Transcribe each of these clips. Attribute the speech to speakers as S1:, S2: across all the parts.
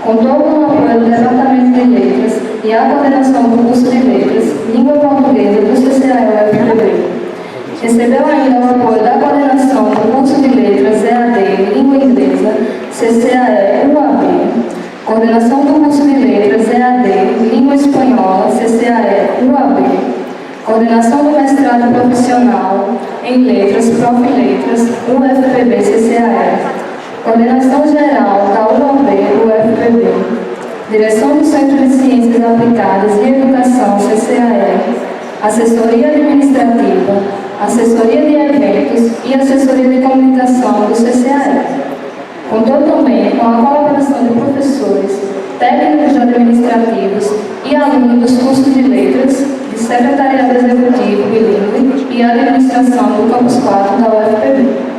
S1: Contou com o apoio do Departamento de Letras e a coordenação do curso de Letras, Língua Portuguesa do CCAE-UFPB. Recebeu ainda o apoio da coordenação do curso de Letras EAD, Língua Inglesa, CCAE-UAB. Coordenação do curso de Letras EAD, Língua Espanhola, CCAE-UAB. Coordenação do mestrado profissional em Letras, Profiletras, UFPB-CCAE. Coordenação geral da UAB-UFPB. Direção do Centro de Ciências Aplicadas e Educação, CCAE. Assessoria Administrativa, Assessoria de Eventos e Assessoria de Comunicação do CCAE. Contou também com a colaboração de professores, técnicos administrativos e alunos dos cursos de Letras, de Secretariado Executivo Bilíngue e Administração do Campus 4 da UFPB.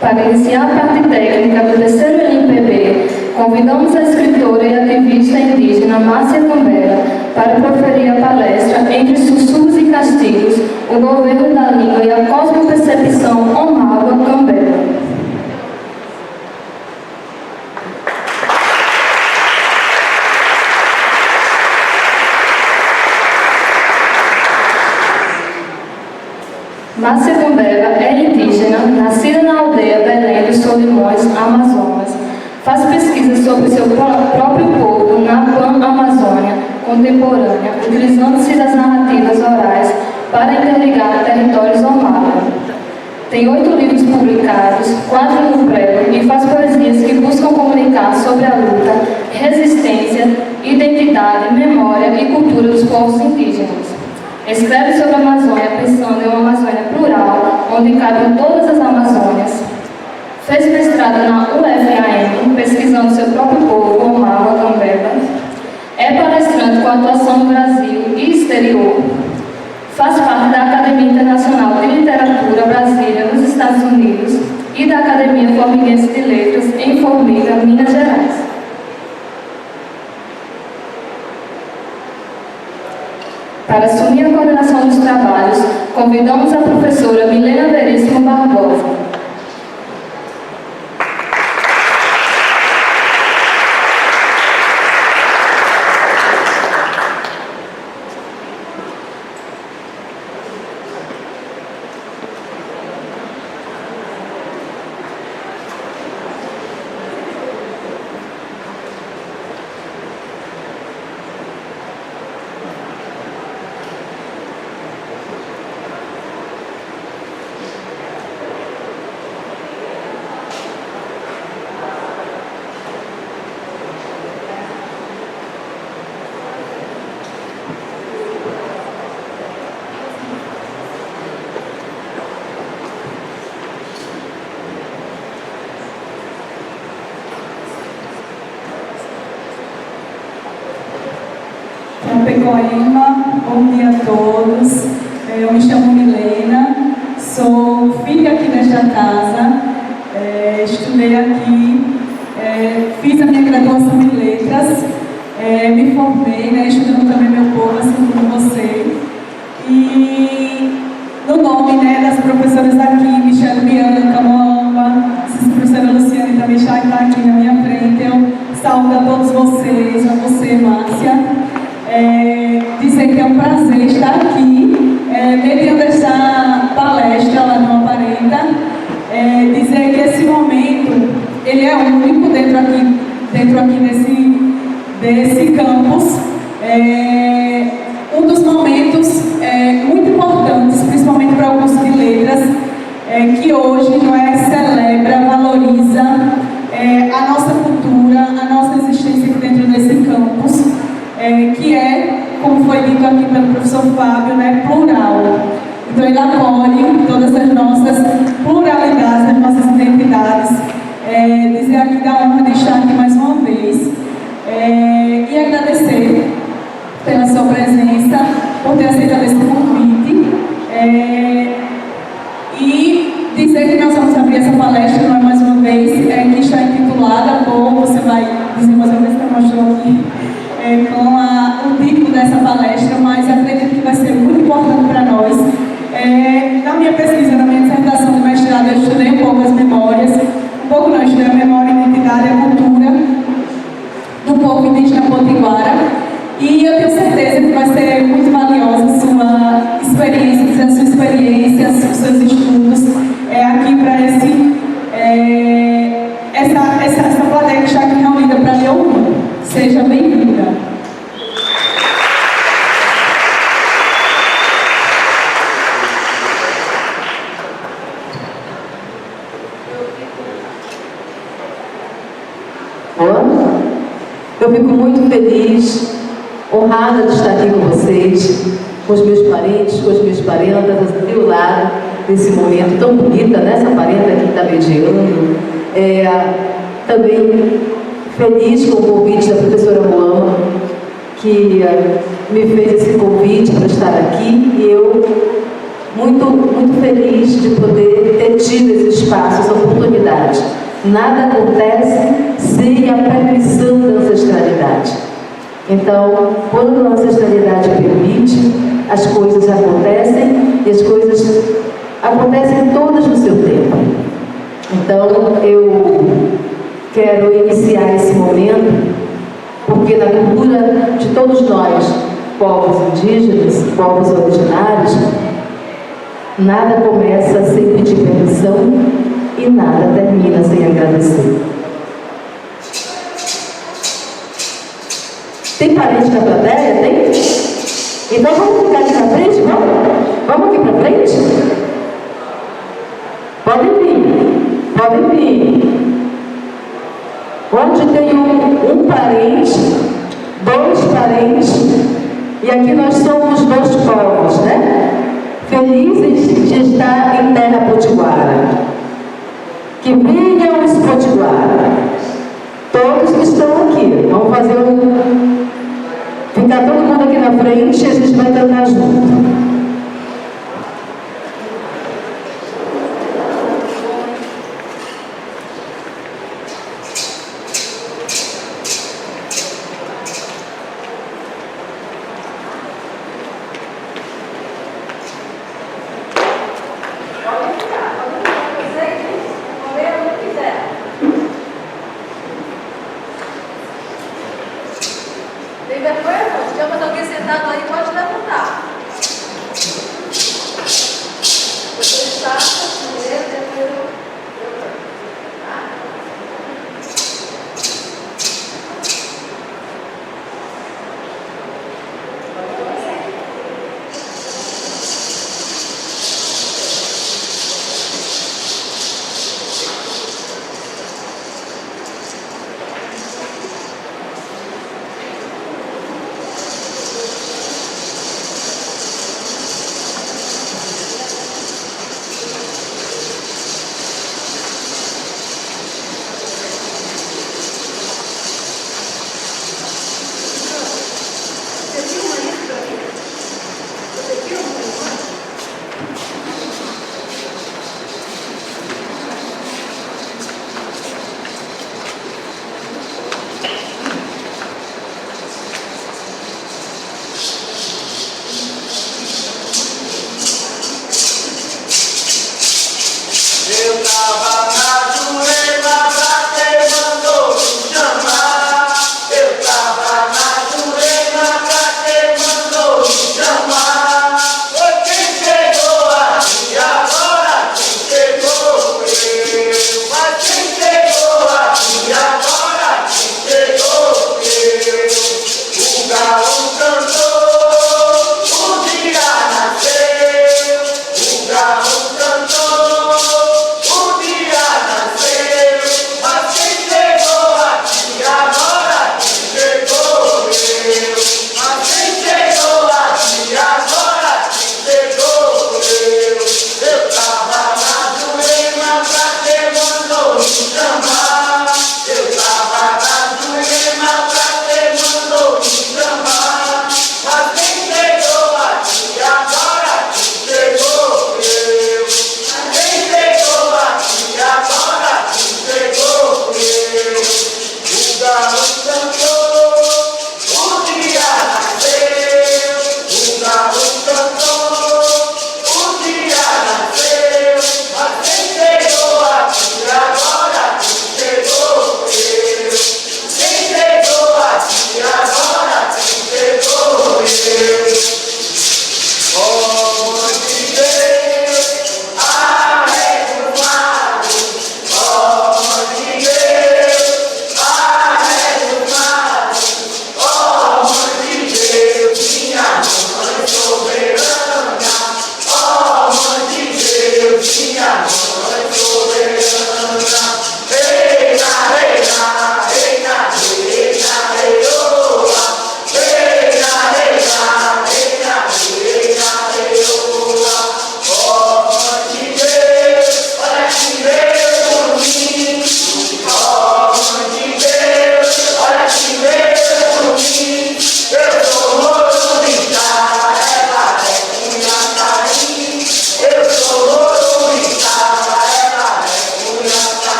S1: Para iniciar a parte técnica do terceiro LMPB, convidamos a escritora e ativista indígena Márcia Cambela para proferir a palestra Entre Sussurros e Castigos, o governo da língua e a cosmopercepção Omágua Cambela. Márcia Cambela é indígena, nascida na aldeia Belém dos Solimões, Amazonas. Faz pesquisas sobre seu próprio povo na Pan-Amazônia contemporânea, utilizando-se das narrativas orais para interligar territórios Omágua. Tem 8 livros publicados, 4 no prelo, e faz poesias que buscam comunicar sobre a luta, resistência, identidade, memória e cultura dos povos indígenas. Escreve sobre a Amazônia pensando em uma Amazônia plural, onde cabem todas as Amazônias. Fez mestrado na UFAM, pesquisando seu próprio povo, Omágua Cambela. É palestrante com atuação no Brasil e exterior. Faz parte da Academia Internacional de Literatura Brasília, nos Estados Unidos, e da Academia Formiguense de Letras, em Formiga, Minas Gerais. Para assumir a coordenação dos trabalhos, convidamos a professora Milena Veríssimo Barbosa.
S2: Pecoema, bom dia a todos. Eu me chamo Milena, sou filha aqui desta casa, estudei aqui, fiz a minha graduação em Letras, me formei, né, estudando também meu povo, assim como você. E no nome, né, das professoras aqui, Michelle Bianca, Moamba, a professora Luciane também está aqui na minha frente, eu saúdo a todos vocês, a você, Márcia. Dizer que é um prazer estar aqui, mediante esta palestra lá no Aparenta, dizer que esse momento, ele é único dentro aqui desse campus, um dos momentos muito importantes, principalmente para o curso de Letras, que hoje celebra, valoriza a nossa cultura, a nossa existência aqui dentro desse campus. pelo professor Fábio, né, plural. Então ele acolhe todas as nossas pluralidades, as nossas identidades. Dizer aqui da honra de estar aqui mais uma vez e agradecer pela sua presença, por ter aceitado esse convite e dizer que nós vamos abrir essa palestra mais uma vez, que está intitulada, você vai dizer mais uma vez que eu mostrou aqui, com o título dessa palestra, mas acredito que vai ser muito importante para nós. Na minha pesquisa, na minha dissertação de mestrado, eu estudei um pouco as memórias, eu estudei a memória, a identidade e a cultura do povo indígena potiguara, e eu tenho certeza que vai ser muito valiosa a sua experiência, os seus estudos aqui para essa plateia que está aqui reunida para lhe ouvir. Seja bem-vinda.
S3: Eu fico muito feliz, honrada de estar aqui com vocês, com os meus parentes, com as minhas parentas, ao meu lado, nesse momento tão bonita, né? Essa parenta aqui que está mediando. Também feliz com o convite da professora Moama, que me fez esse convite para estar aqui, e eu muito, muito feliz de poder ter tido esse espaço, essa oportunidade. Nada acontece sem a permissão da ancestralidade. Então, quando a ancestralidade permite, as coisas acontecem, e as coisas acontecem todas no seu tempo. Então, eu quero iniciar esse momento, porque na cultura de todos nós, povos indígenas, povos originários, nada começa sem pedir permissão e nada termina sem agradecer. Tem parente na plateia? Tem? Então vamos ficar aqui na frente? Vamos? Vamos aqui para frente? Podem vir. Podem vir. Onde tem um parente, dois parentes, e aqui nós somos dois povos, né? Felizes de estar em terra potiguara. Que venham os potiguara. Todos que estão aqui. Vamos fazer ficar todo mundo aqui na frente e a gente vai cantar junto.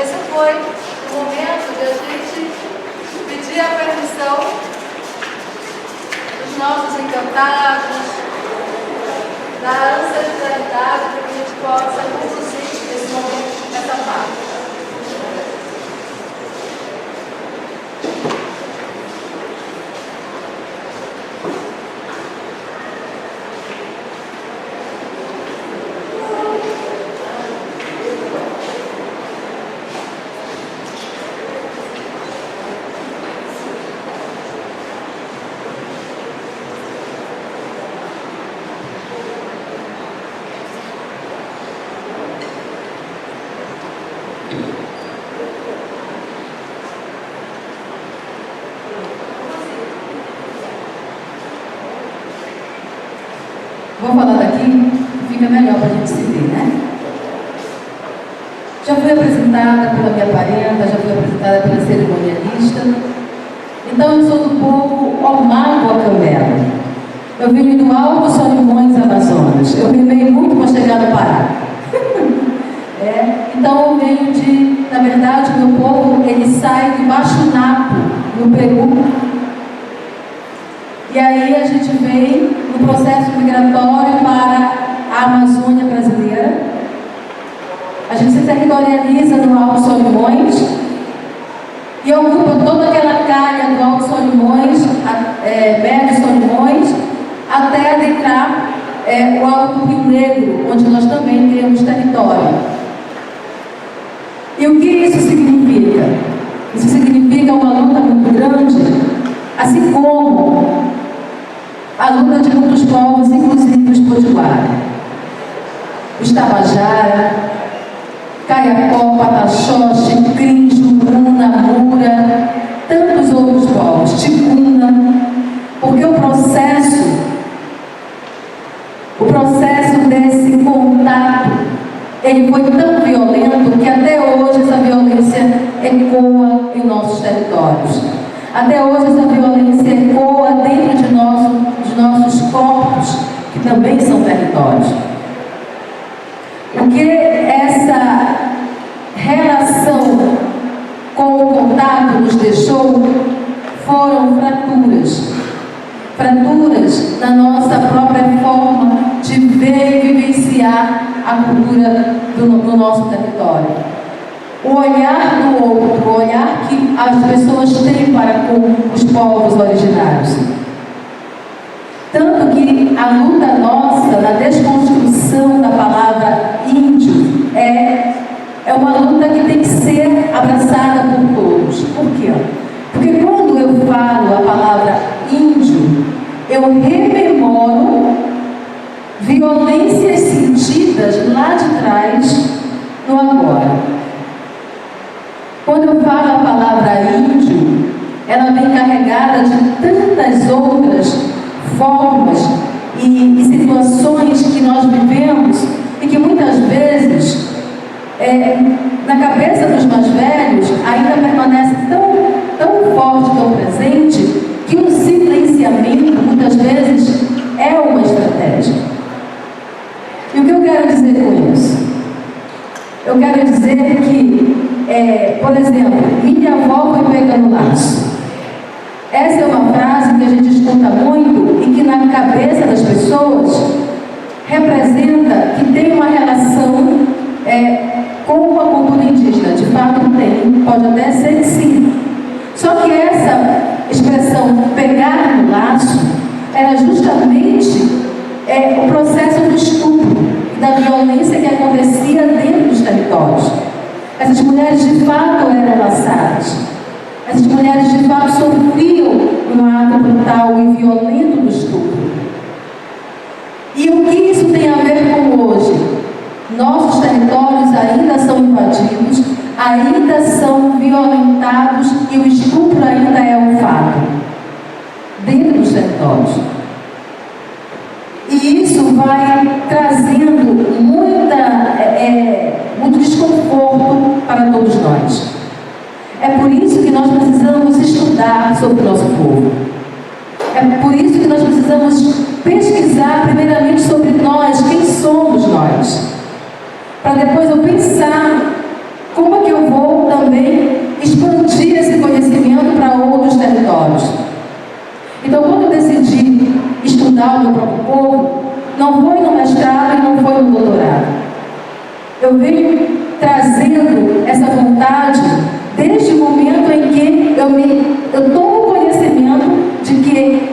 S3: esse foi o momento de a gente pedir a permissão dos nossos encantados, da ancestralidade, para que a gente possa conduzir esse momento, essa parte.
S4: Vou falar daqui, fica melhor para a gente se ver, né? Já fui apresentada pela minha parenta, já fui apresentada pela cerimonialista. Então eu sou do povo Omago Acambela. Eu vim do Alto Solimões, Amazonas. Eu remei muito para chegar no Pará. Então eu venho de, na verdade, o meu povo, ele sai do Baixo Napo, no Peru. E aí a gente vem no processo migratório para a Amazônia brasileira. A gente se territorializa no Alto Solimões e ocupa toda aquela calha do Alto Solimões, Médio Solimões, até adentrar o Alto Rio Negro, onde nós também temos território. E o que isso significa? Isso significa uma luta muito grande, assim como a luta de muitos povos, inclusive os Potiguara, os Tabajara, Caiacó, Pataxoxe, Crinjo, Muna, Mura, tantos outros povos, Ticuna, porque o processo desse contato, ele foi tão violento que até hoje essa violência ecoa em nossos territórios. Até hoje essa violência ecoa dentro de dos nossos corpos, que também são territórios. O que essa relação com o contato nos deixou foram fraturas. Fraturas na nossa própria forma de ver e vivenciar a cultura do nosso território. O olhar do outro, o olhar que as pessoas têm para com os povos originários. Tanto que a luta nossa na desconstrução da palavra índio é uma luta que tem que ser abraçada por todos. Por quê? Porque quando eu falo a palavra índio, eu rememoro violências sentidas lá de trás, no agora. Quando eu falo a palavra índio, ela vem carregada de tantas outras formas e situações que nós vivemos e que muitas vezes, na cabeça dos mais velhos, ainda permanece tão forte, tão presente, que o silenciamento, muitas vezes, é uma estratégia. E o que eu quero dizer com isso? Eu quero dizer que, por exemplo, minha avó foi pega no laço. Essa é uma frase que a gente escuta muito e que na cabeça das pessoas representa que tem uma relação com a cultura indígena. De fato tem, pode até ser que sim. Só que essa expressão pegar no laço era justamente o processo do estupro e da violência que acontecia dentro dos territórios. Essas mulheres de fato eram laçadas. Essas mulheres de fato sofriam um ato brutal e violento do estupro. E o que isso tem a ver com hoje? Nossos territórios ainda são invadidos, ainda são violentados e o estupro ainda é um fato dentro dos territórios. E isso vai trazendo muito desconforto para todos nós. É por isso que nós precisamos estudar sobre o nosso povo. É por isso que nós precisamos pesquisar primeiramente sobre nós, quem somos nós. Para depois eu pensar como é que eu vou Não foi no mestrado e não foi no doutorado. Eu venho trazendo essa vontade desde o momento em que eu tomo conhecimento de que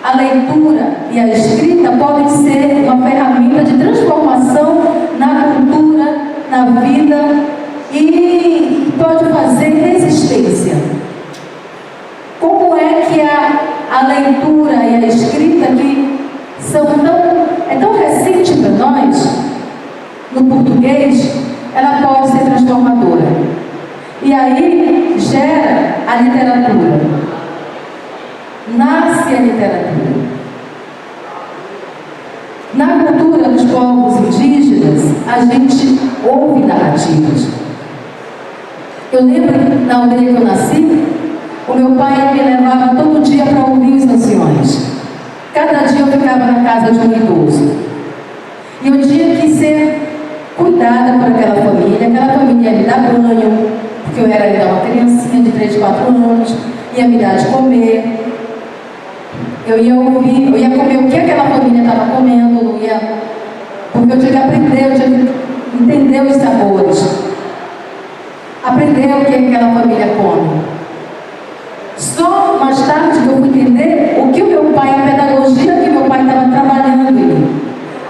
S4: a leitura e a escrita podem ser uma ferramenta de transformação na cultura, na vida e pode fazer resistência. Como é que a leitura e a escrita que é tão recente para nós, no português, ela pode ser transformadora. E aí gera a literatura. Nasce a literatura. Na cultura dos povos indígenas, a gente ouve narrativas. Eu lembro, na aldeia que eu nasci, o meu pai me levava todo dia para ouvir os anciões. Cada dia eu ficava na casa de um idoso. E eu tinha que ser cuidada por aquela família ia me dar banho, porque eu era ainda uma criancinha de 3, 4 anos, ia me dar de comer. Eu ia ouvir, eu ia comer o que aquela família estava comendo, porque eu tinha que aprender, eu tinha que entender os sabores. Aprender o que aquela família come. Só mais tarde que eu fui entender o que o meu pai, a pedagogia que meu pai estava trabalhando em mim,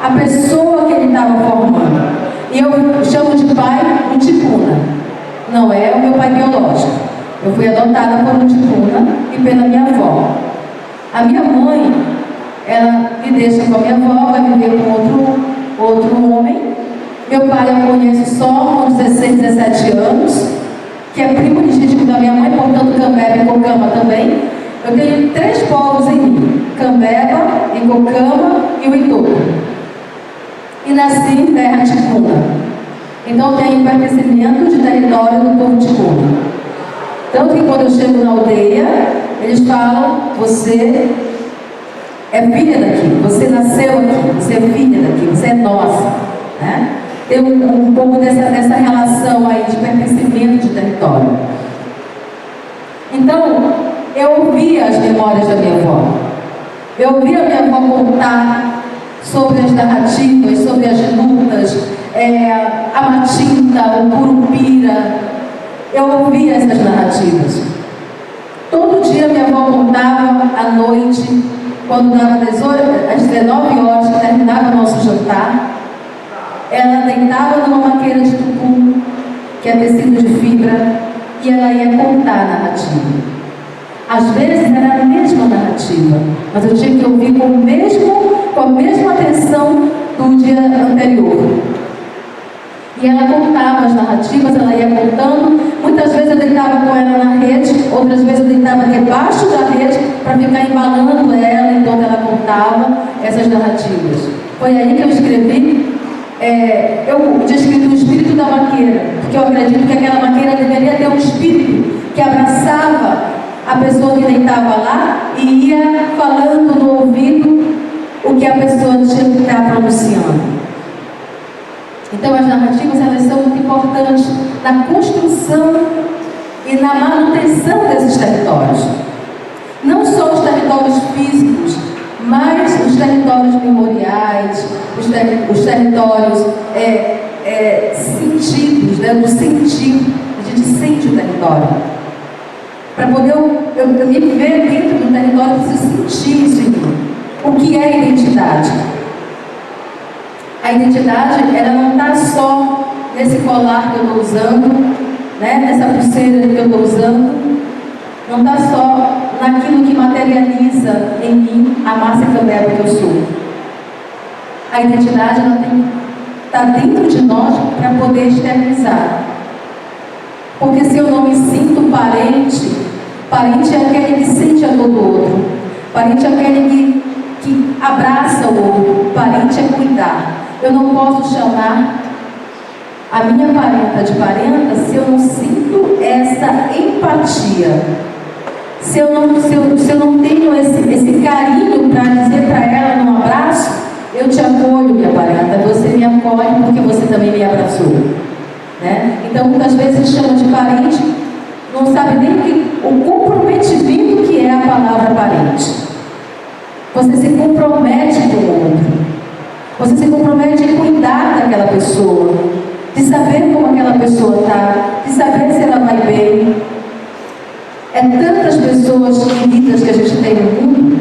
S4: a pessoa que ele estava formando. E eu chamo de pai um ticuna. Não é o meu pai biológico. Eu fui adotada por um ticuna e pela minha avó. A minha mãe, ela me deixa com a minha avó, vai viver com outro homem. Meu pai eu conheço só com 16, 17 anos, que é primo legítimo da minha mãe, portanto Cambeba e Cocama também. Eu tenho 3 povos em mim: Cambeba, Cocama e o Itoto. E nasci em terra ticuna. Então tenho pertencimento de território do povo ticuna. Tanto que quando eu chego na aldeia, eles falam: você é filha daqui, você nasceu aqui, você é filha daqui, você é nossa, né? Tem um pouco dessa relação aí de pertencimento de território. Então, eu ouvia as memórias da minha avó. Eu ouvia a minha avó contar sobre as narrativas, sobre as lutas, a matinta, o curupira. Eu ouvia essas narrativas. Todo dia minha avó contava à noite, quando dava às 19 horas, que terminava o nosso jantar. Ela deitava numa maqueira de tucu, que é tecido de fibra, e ela ia contar a narrativa. Às vezes era a mesma narrativa, mas eu tinha que ouvir com a mesma atenção do dia anterior. E ela contava as narrativas, ela ia contando. Muitas vezes eu deitava com ela na rede, outras vezes eu deitava debaixo da rede para ficar embalando ela enquanto ela contava essas narrativas. Foi aí que eu escrevi. Eu tinha escrito o espírito da maqueira, porque eu acredito que aquela maqueira deveria ter um espírito que abraçava a pessoa que deitava lá e ia falando no ouvido o que a pessoa tinha que estar pronunciando. Então as narrativas, elas são muito importantes na construção e na manutenção desses territórios. Não só os territórios físicos, mas os territórios memoriais, os territórios sentidos, né, do sentir. A gente sente o território. Para poder eu me ver dentro do território, eu preciso sentir isso em mim. O que é identidade? A identidade, ela não está só nesse colar que eu estou usando, né, nessa pulseira que eu estou usando. Não está só naquilo que materializa em mim a Márcia Cambeba que eu sou. A identidade, ela está dentro de nós para poder externizar. Porque se eu não me sinto parente é aquele que sente a dor do outro. Parente é aquele que abraça o outro. Parente é cuidar. Eu não posso chamar a minha parenta de parenta se eu não sinto essa empatia. Se eu não tenho esse carinho para dizer para ela num abraço: eu te acolho, minha parenta, você me acolhe porque você também me abraçou, né? Então muitas vezes a gente chama de parente, não sabe nem o comprometimento que é a palavra parente. Você se compromete com o outro. Você se compromete em cuidar daquela pessoa, de saber como aquela pessoa está, de saber se ela vai bem. É tantas pessoas queridas que a gente tem no mundo,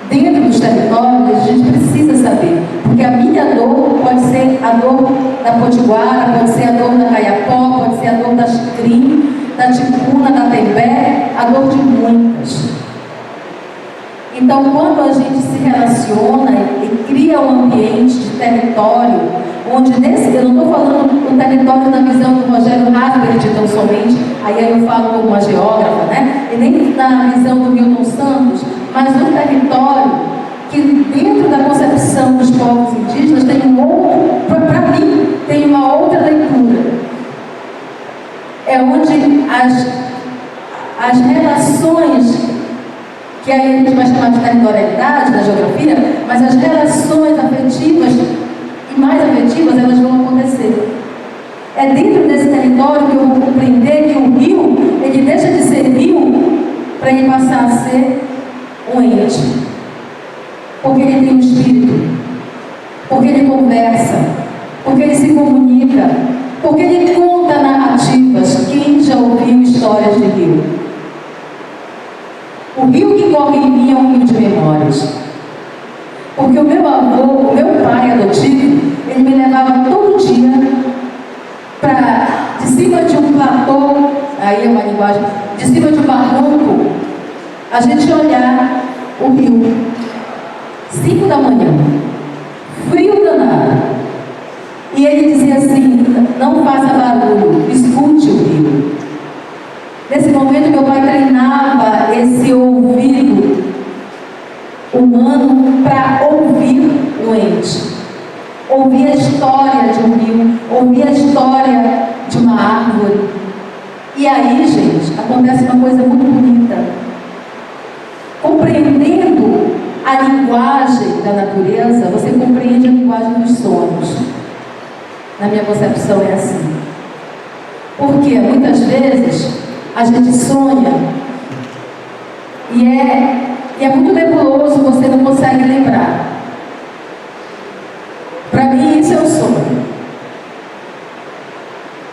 S4: dentro dos territórios, a gente precisa saber. Porque a minha dor pode ser a dor da Potiguara, pode ser a dor da Caiapó, pode ser a dor da Chicrim, da Ticuna, da Tembé, a dor de muitas. Então, quando a gente se relaciona e cria um ambiente de território, onde eu não estou falando do território na visão do Rogério Rasberg de tão somente, aí eu falo como uma geógrafa, né? E nem na visão do Milton Santos, mas um território que dentro da concepção dos povos indígenas tem um outro, para mim, tem uma outra leitura. É onde as relações, que aí a gente vai chamar de territorialidade na geografia, mas as relações afetivas e mais afetivas, elas vão acontecer. É dentro desse território que eu vou compreender que o rio, ele deixa de ser rio para ele passar a ser um ente. Porque ele tem um espírito, porque ele conversa, porque ele se comunica, porque ele conta narrativas. Quem já ouviu histórias de rio? O rio que corre em mim é um rio de memórias. Porque o meu avô, o meu pai adotivo, ele me levava todo dia para, de cima de um platô, aí é uma linguagem, de cima de um barranco, a gente olhar o rio. 5 da manhã, frio danado. E ele dizia assim: não faça barulho, escute o rio. Nesse momento, meu pai treinava esse ouvido humano para ouvir o ente, ouvir a história de um rio, ouvir a história de uma árvore. E aí, gente, acontece uma coisa muito bonita. Compreendendo a linguagem da natureza, você compreende a linguagem dos sonhos. Na minha concepção é assim. Porque muitas vezes a gente sonha e é muito nebuloso, você não consegue lembrar. Para mim isso é um sonho.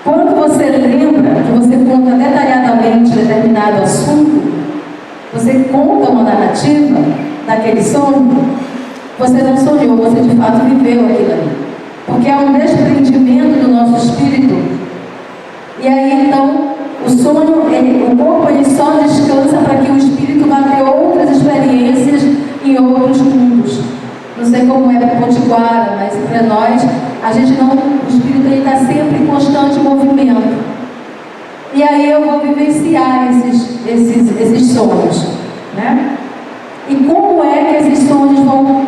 S4: Quando você lembra, que você conta detalhadamente determinado assunto, você conta uma narrativa daquele sonho, você não sonhou, você de fato viveu aquilo ali. Porque é um desprendimento do nosso espírito. E aí então, o sonho, o corpo ele só descansa para que o espírito vá ter outras experiências em outros mundos. Não sei como é para Potiguara, mas para nós, a gente não, o espírito está sempre em constante movimento. E aí eu vou vivenciar esses sonhos, né? E como é que esses sonhos vão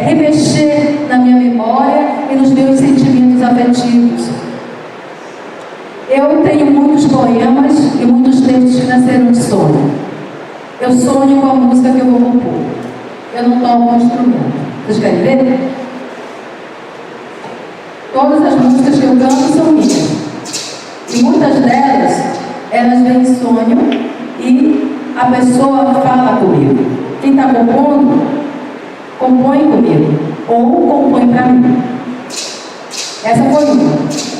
S4: remexer na minha memória e nos meus sentimentos afetivos? Eu tenho muitos poemas e muitos textos que nasceram de sonho. Eu sonho com a música que eu vou compor. Eu não toco um instrumento. Vocês querem ver? Todas as músicas que eu canto são minhas. E muitas delas, elas vêm em sonho e a pessoa fala comigo. Quem está compondo, compõe comigo. Ou compõe para mim. Essa foi uma.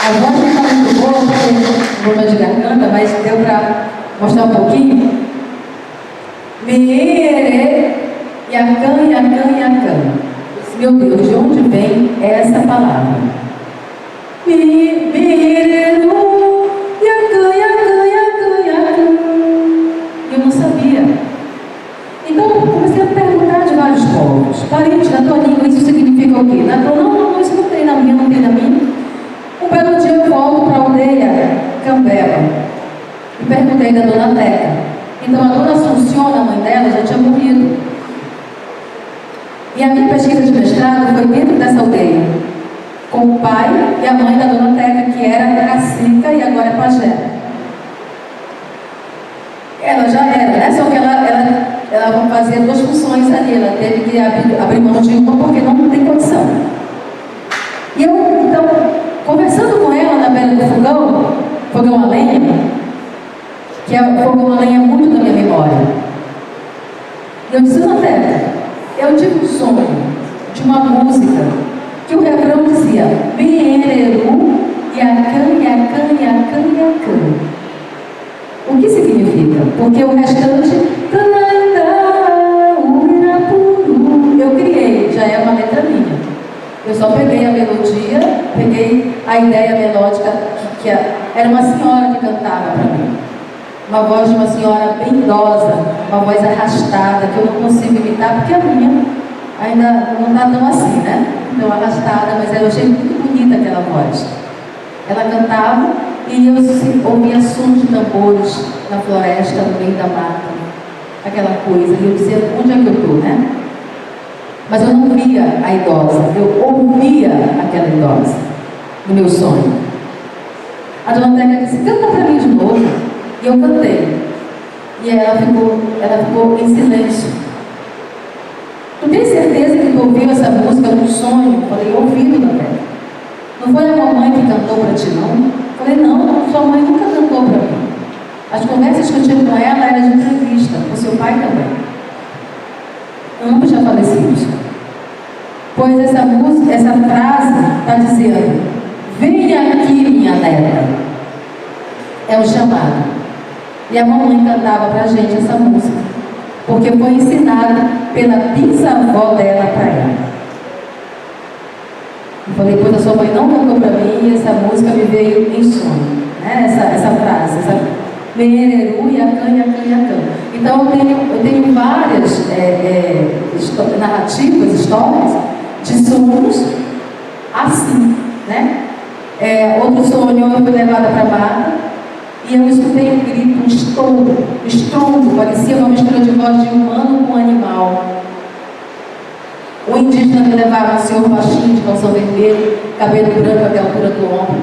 S4: A voz não está muito boa, porque problema de garganta, mas deu para mostrar um pouquinho. Meere, Yacan, Yacan, Yacan. Meu Deus, de onde vem essa palavra? Meereru, Yacan, Yacan, Yacan, Yacan. Eu não sabia. Então eu comecei a perguntar de vários povos. Parente, na tua língua isso significa o quê? Não, isso não tem na minha, não tem na minha. Um belo dia eu volto para a aldeia Cambeba e perguntei da dona Teca. Então a dona Assunciona, a mãe dela, já tinha morrido. E a minha pesquisa de mestrado foi dentro dessa aldeia, com o pai e a mãe da dona Teca, que era cacica e agora é pajé. Ela já era, né? Só que ela fazia duas funções ali. Ela teve que abrir mão de uma porque não tem condição. E eu, então, conversando com ela na beira do fogão a lenha, que é o fogão a lenha muito da minha memória. E eu disse, dona Teca, eu tive um sonho de uma música que o refrão dizia Meereru, Yacan, Yacan, Yacan, Yacan. O que significa? Porque o restante eu criei, já é uma letra minha. Eu só peguei a melodia, peguei a ideia melódica, que era uma senhora que cantava para mim. Uma voz de uma senhora bem idosa, uma voz arrastada, que eu não consigo imitar, porque a minha ainda não está tão assim, né? Então arrastada, mas eu achei muito bonita aquela voz. Ela cantava e eu ouvia sons de tambores na floresta, no meio da mata, aquela coisa. E eu dizia, onde é que eu estou, né? Mas eu não via a idosa, eu ouvia aquela idosa no meu sonho. A dona Teca disse, canta para mim de novo. E eu cantei. E ela ficou em silêncio. Tu tem certeza que tu ouviu essa música num sonho? Eu falei, ouvi, dona Teca. Não foi a mamãe que cantou para ti, não? Eu falei, não, sua mãe nunca cantou para mim. As conversas que eu tive com ela eram de entrevista, com seu pai também. Ambos já falecidos. Pois essa música, essa frase está dizendo, venha aqui, minha neta. É o chamado. E a mamãe cantava para a gente essa música, porque foi ensinada pela bisavó dela para ela. Eu falei, pois a sua mãe não cantou para mim e essa música me veio em sonho. Né? Essa frase, essa Meereru, Yacan, Yacan, Yacan. Então eu tenho várias narrativas, histórias de sonhos assim, né? Outro sonho, eu fui levada para a mata e eu escutei um grito, um estrondo, parecia uma mistura de voz de humano com animal. O indígena me levava um senhor baixinho, de calção vermelho, cabelo branco até a altura do ombro.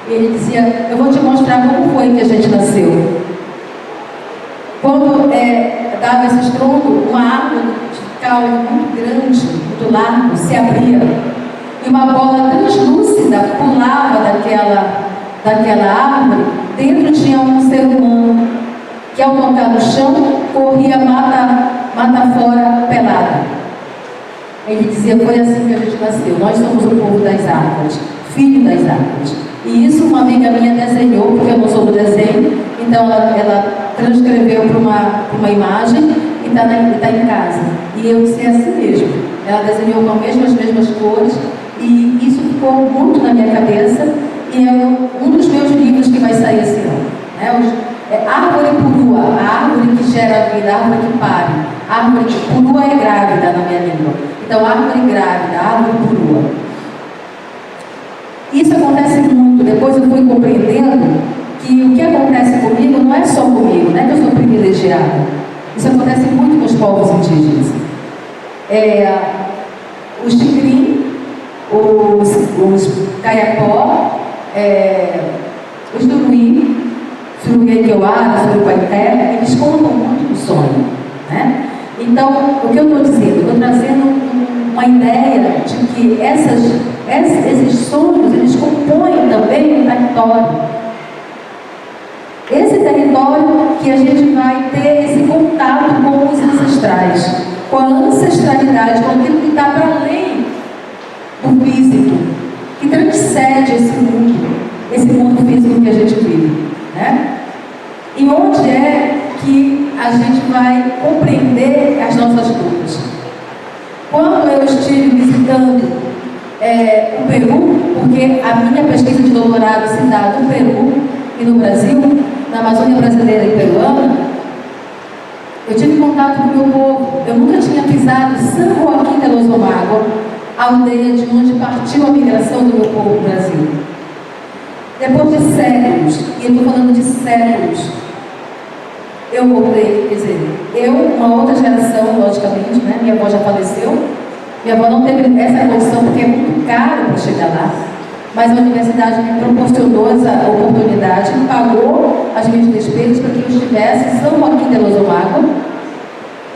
S4: E ele dizia, eu vou te mostrar como foi que a gente nasceu. Quando dava esse estrondo, uma árvore de caule muito grande, muito largo, se abria. E uma bola translúcida pulava daquela árvore. Dentro tinha um ser humano, que ao tocar no chão, corria mata fora pelada. Ele dizia, foi assim que a gente nasceu. Nós somos o povo das árvores, filho das árvores. E isso uma amiga minha desenhou, porque eu não sou do desenho, então ela transcreveu para uma imagem e está em casa. E eu disse, é assim mesmo. Ela desenhou com as mesmas cores e isso ficou muito na minha cabeça e é um dos meus livros que vai sair esse ano. Árvore Purua, a árvore que gera vida, a árvore que pare. Árvore que Purua é grávida na minha língua. Então, árvore grávida, árvore Purua. Isso acontece muito. Depois eu fui compreendendo que o que acontece comigo não é só comigo, não é que eu sou privilegiada. Isso acontece muito com os povos indígenas. Os tigrim, os caiapó, os turuí, Suruguequeuara, Suruguaité, eles contam muito do sonho, né? Então, o que eu estou dizendo? Eu estou trazendo uma ideia de que esses sonhos, eles compõem também um território. Esse território que a gente vai ter esse contato com os ancestrais, com a ancestralidade, com aquilo que está para além do físico, que transcende esse mundo, que a gente vive, né? E onde é que a gente vai compreender as nossas lutas? Quando eu estive visitando o Peru, porque a minha pesquisa de doutorado se dá no Peru e no Brasil, na Amazônia brasileira e peruana, eu tive contato com o meu povo. Eu nunca tinha pisado São Joaquim de los Lomagua, a aldeia de onde partiu a migração do meu povo no Brasil. Depois de séculos, e eu estou falando de séculos, eu voltei, quer dizer, uma outra geração, logicamente, né? Minha avó já faleceu. Minha avó não teve essa condição porque é muito caro para chegar lá. Mas a universidade me proporcionou essa oportunidade, pagou as minhas despesas para que eu estivesse em São Joaquim de los Lomagua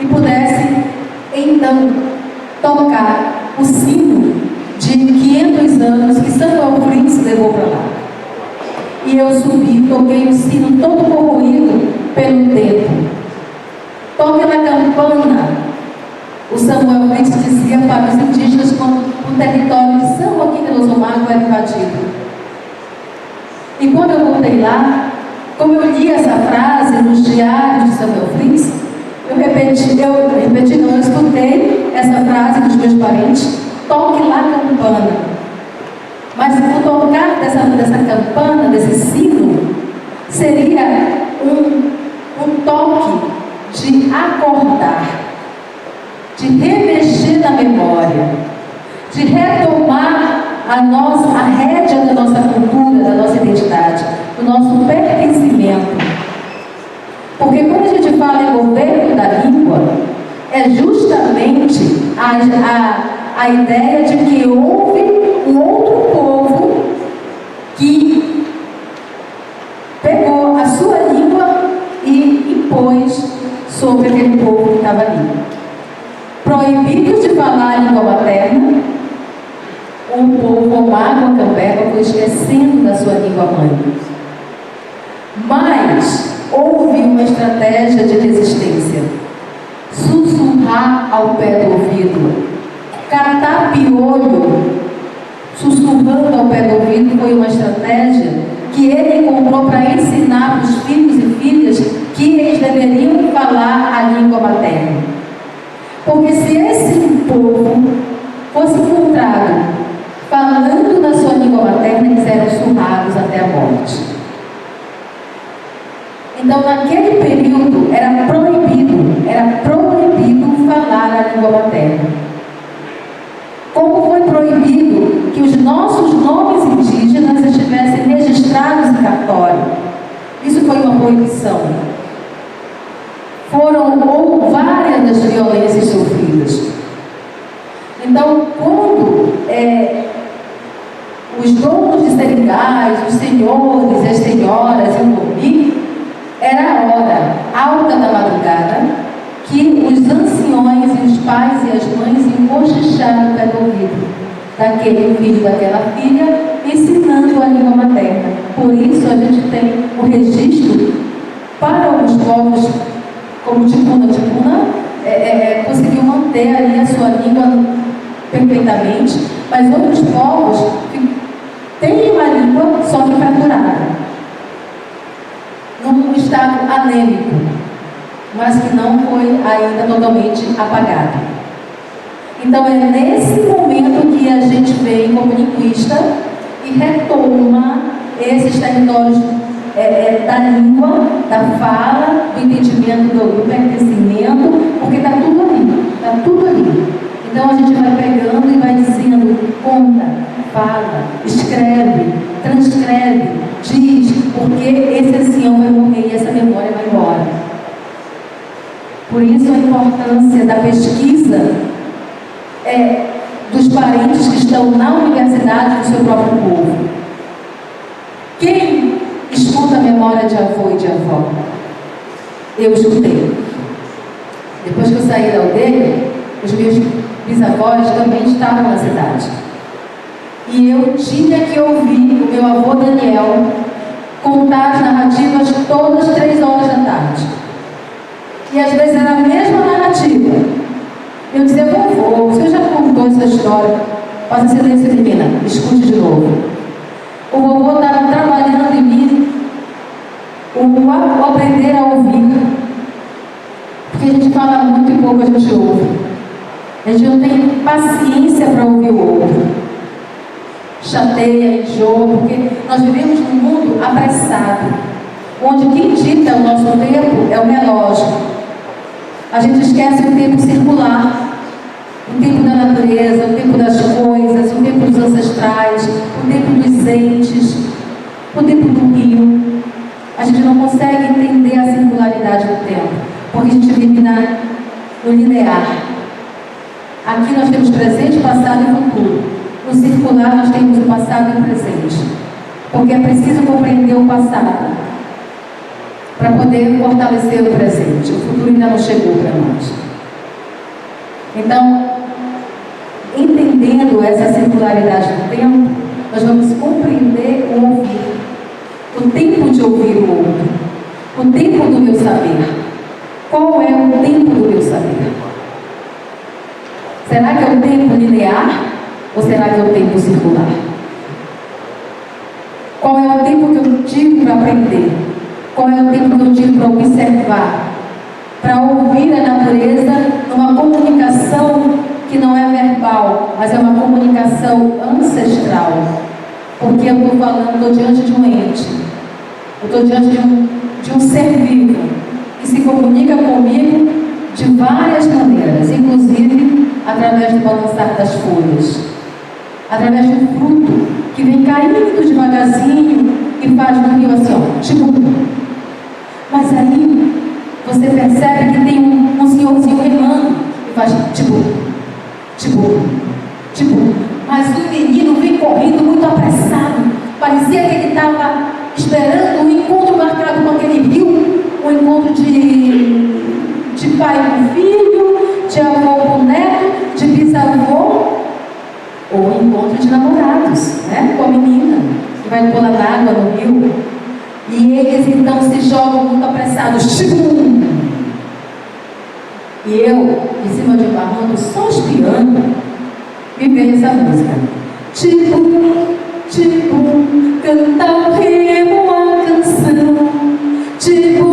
S4: e pudesse, então, tocar o sino de 500 anos que Samuel Frins levou para lá. E eu subi, toquei o sino todo corroído pelo tempo. Toque na campana, o Samuel Frins dizia para os indígenas quando o território de São Joaquim de los Lomagua era invadido. E quando eu voltei lá, como eu li essa frase nos diários de Samuel Frins, eu escutei essa frase dos meus parentes: toque lá a campana. Mas o tocar dessa campana, desse sino, seria um toque de acordar, de remexer na memória, de retomar a rédea da nossa cultura, da nossa identidade, do nosso pertencimento. Porque quando a gente fala em governo da língua, é justamente a ideia de que houve um outro povo que pegou a sua língua e impôs sobre aquele povo que estava ali. Proibidos de falar a língua materna, o povo Omagua Cambeba foi esquecendo da sua língua mãe. Mas houve uma estratégia de resistência: sussurrar ao pé do ouvido, catar piolho, sussurrando ao pé do ouvido, foi uma estratégia que ele encontrou para ensinar para os filhos e filhas que eles deveriam falar a língua materna. Porque se esse povo fosse encontrado falando na sua língua materna, eles eram surrados até a morte. Então, naquele período, era proibido falar a língua materna. Como foi proibido que os nossos nomes indígenas estivessem registrados em cartório? Isso foi uma proibição. Foram várias das violências sofridas. Então, quando os donos de seringais, os senhores e as senhoras iam dormir, era a hora alta da madrugada que os anciões e os pais e as mães iam cochichar no pé do ouvido daquele filho, daquela filha, ensinando a língua materna. Por isso a gente tem o registro para alguns povos, como Ticuna, conseguiu manter ali a sua língua perfeitamente, mas outros povos têm uma língua só que fraturada, num estado anêmico, mas que não foi ainda totalmente apagado. Então é nesse momento que a gente vem como linguista e retoma esses territórios da língua, da fala, do entendimento, do pertencimento, porque está tudo ali. Então a gente vai pegando e vai dizendo: conta, fala, escreve, transcreve, diz, porque esse ancião vai morrer e essa memória vai embora. Por isso a importância da pesquisa dos parentes que estão na universidade do seu próprio povo. Quem escuta a memória de avô e de avó? Eu escutei. Depois que eu saí da aldeia, os meus bisavós também estavam na cidade. E eu tinha que ouvir o meu avô Daniel contar as narrativas todas as 3 horas da tarde. E às vezes era a mesma narrativa. Eu dizia: vovô, você já contou essa história? Faça silêncio, menina, escute de novo. O vovô estava trabalhando em mim o aprender a ouvir. Porque a gente fala muito e pouco a gente ouve. A gente não tem paciência para ouvir o outro. Chateia, enjoa, porque nós vivemos num mundo apressado, onde quem dita o nosso tempo é o relógio. A gente esquece o tempo circular, o tempo da natureza, o tempo das coisas, o tempo dos ancestrais, o tempo dos entes, o tempo do rio. A gente não consegue entender a singularidade do tempo, porque a gente vive no linear. Aqui nós temos presente, passado e futuro. No circular nós temos o passado e o presente. Porque é preciso compreender o passado para poder fortalecer o presente. O futuro ainda não chegou para nós. Então, entendendo essa circularidade do tempo, nós vamos compreender o ouvir. O tempo de ouvir o outro. O tempo do meu saber. Qual é o tempo do meu saber? Será que é o tempo linear ou será que é o tempo circular? Qual é o tempo que eu digo para aprender? Qual é o tempo que eu digo para observar? Para ouvir a natureza numa comunicação que não é verbal, mas é uma comunicação ancestral. Porque eu estou falando, estou diante de um ente. Eu estou diante de um ser vivo que se comunica comigo de várias maneiras, inclusive através do balançar das folhas, através do fruto que vem caindo devagarzinho e faz no rio assim, ó, tipo. Mas aí você percebe que tem um senhorzinho remando e faz tipo. Mas o menino vem correndo muito apressado. Parecia que ele estava esperando um encontro marcado com aquele rio, um encontro de pai com filho, de avô com neto, de bisavô, ou encontro de namorados, né? Com a menina que vai pular na água no rio. E eles então se jogam muito apressados. Tchum! E eu, em cima de um barranco, só espiando, me veio essa música. Tipo, canta o remo a canção. Tipo,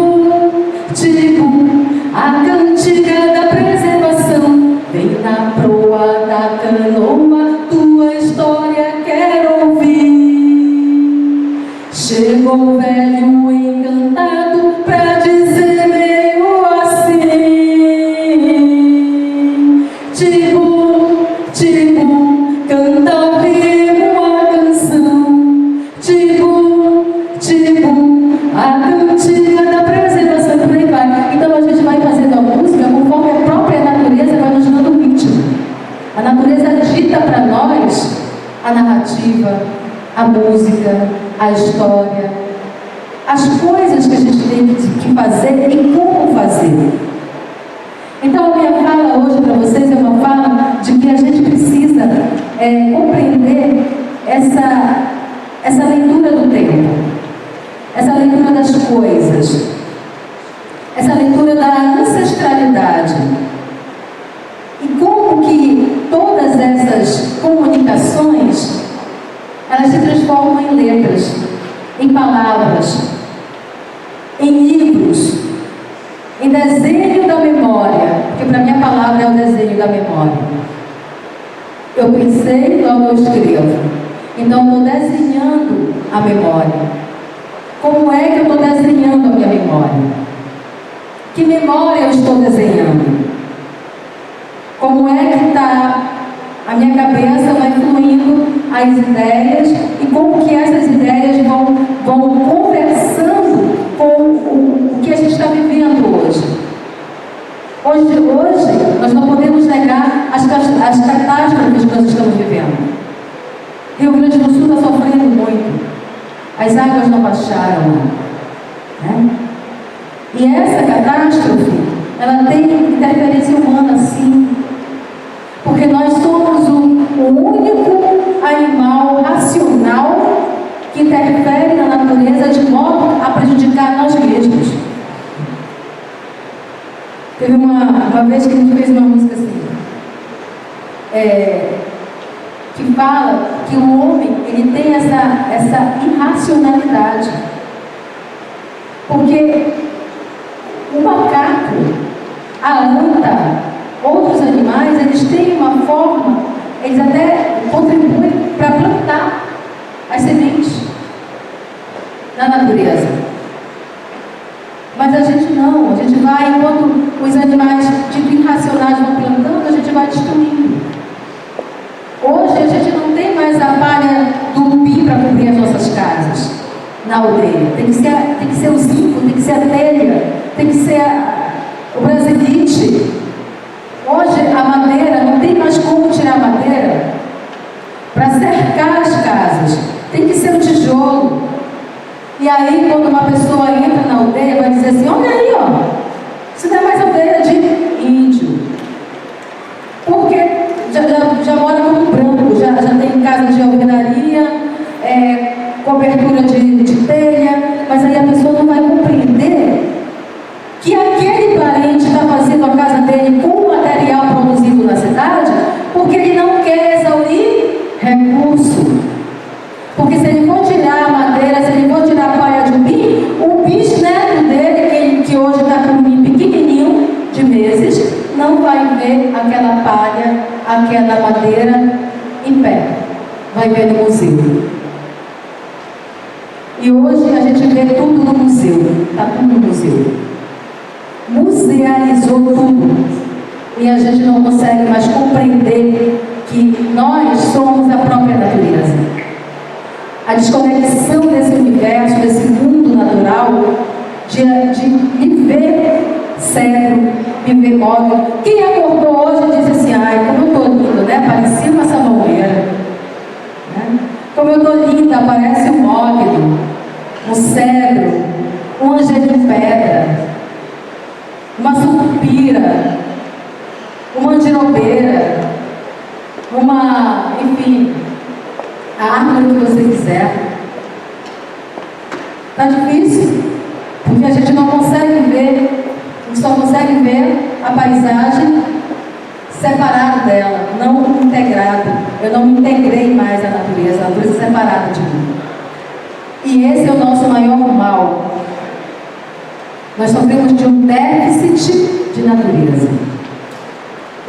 S4: a cantiga da preservação. Vem na proa da canoa, tua história quero ouvir. Chegou o velho encantado pra dizer meio assim. Tipo, canta o remo a canção. Tipo, a cantiga da preservação. Por aí vai. Então a gente vai fazendo a música conforme a própria natureza vai nos dando o ritmo. A natureza dita para nós a narrativa, a música, a história, as coisas que a gente tem que fazer e como fazer. Então a minha fala hoje para vocês é uma fala de que a gente precisa compreender essa leitura do tempo, essa leitura das coisas, essa leitura da ancestralidade. E como que todas essas comunicações, elas se transformam em letras, em palavras, em livros, em desenho da memória, porque para mim a palavra é o desenho da memória. Eu pensei, logo eu escrevo. Então eu estou desenhando a memória. Como é que eu estou desenhando a minha memória? Que memória eu estou desenhando? Como é que está a minha cabeça, vai fluindo as ideias e como que essas ideias vão conversando com o que a gente está vivendo hoje. Hoje nós não podemos negar as catástrofes que nós estamos vivendo. Rio Grande do Sul está sofrendo muito. As águas não baixaram, né? E essa catástrofe, ela tem interferência humana, sim. Porque nós somos o único animal racional que interfere na natureza de modo a prejudicar nós mesmos. Teve uma vez que a gente fez uma música assim, que fala que o homem ele tem essa irracionalidade. Porque o macaco, a anta, outros animais, eles têm uma forma, eles até contribuem para plantar as sementes na natureza. Mas a gente não, a gente vai, enquanto os animais tipo irracionais vão plantando, a gente vai destruindo. Hoje a gente não tem mais a palha do cupim para cobrir as nossas casas na aldeia. Tem que ser o zinco, tem que ser a telha, tem que ser o brasilite. Hoje a madeira, não tem mais como tirar a madeira para cercar as casas. Tem que ser o tijolo. E aí, quando uma pessoa entra na aldeia, vai dizer assim: olha aí, ó, isso não é mais aldeia de índio. Porque já mora como branco, já tem casa de alvenaria, cobertura de telha, mas aí a pessoa não vai compreender que aquele parente está fazendo a casa dele com o material produzido na cidade, porque ele não quer exaurir recurso. Porque se ele for tirar a madeira, se ele for tirar a palha de cupim, o bisneto dele, que hoje está com um pequenininho de meses, não vai ver aquela palha, aquela madeira em pé. Vai ver no museu. E hoje a gente vê tudo no museu. Está tudo no museu. Musealizou tudo. E a gente não consegue mais compreender que nós somos a própria natureza. A desconexão desse universo, desse mundo natural, de viver cego, viver móvel. Quem acordou hoje e disse assim: ai, como eu estou linda, né? Parecia uma salmoeira. Né? Como eu estou linda, parece um móvel, um cedro, um angelho de pedra, uma sucupira, uma andirobeira, enfim, a árvore que você quiser. Está difícil, porque a gente não consegue ver, a gente só consegue ver a paisagem separada dela, não integrado. Eu não me integrei mais à natureza, a natureza é separada de mim. E esse é o nosso maior mal. Nós sofremos de um déficit de natureza.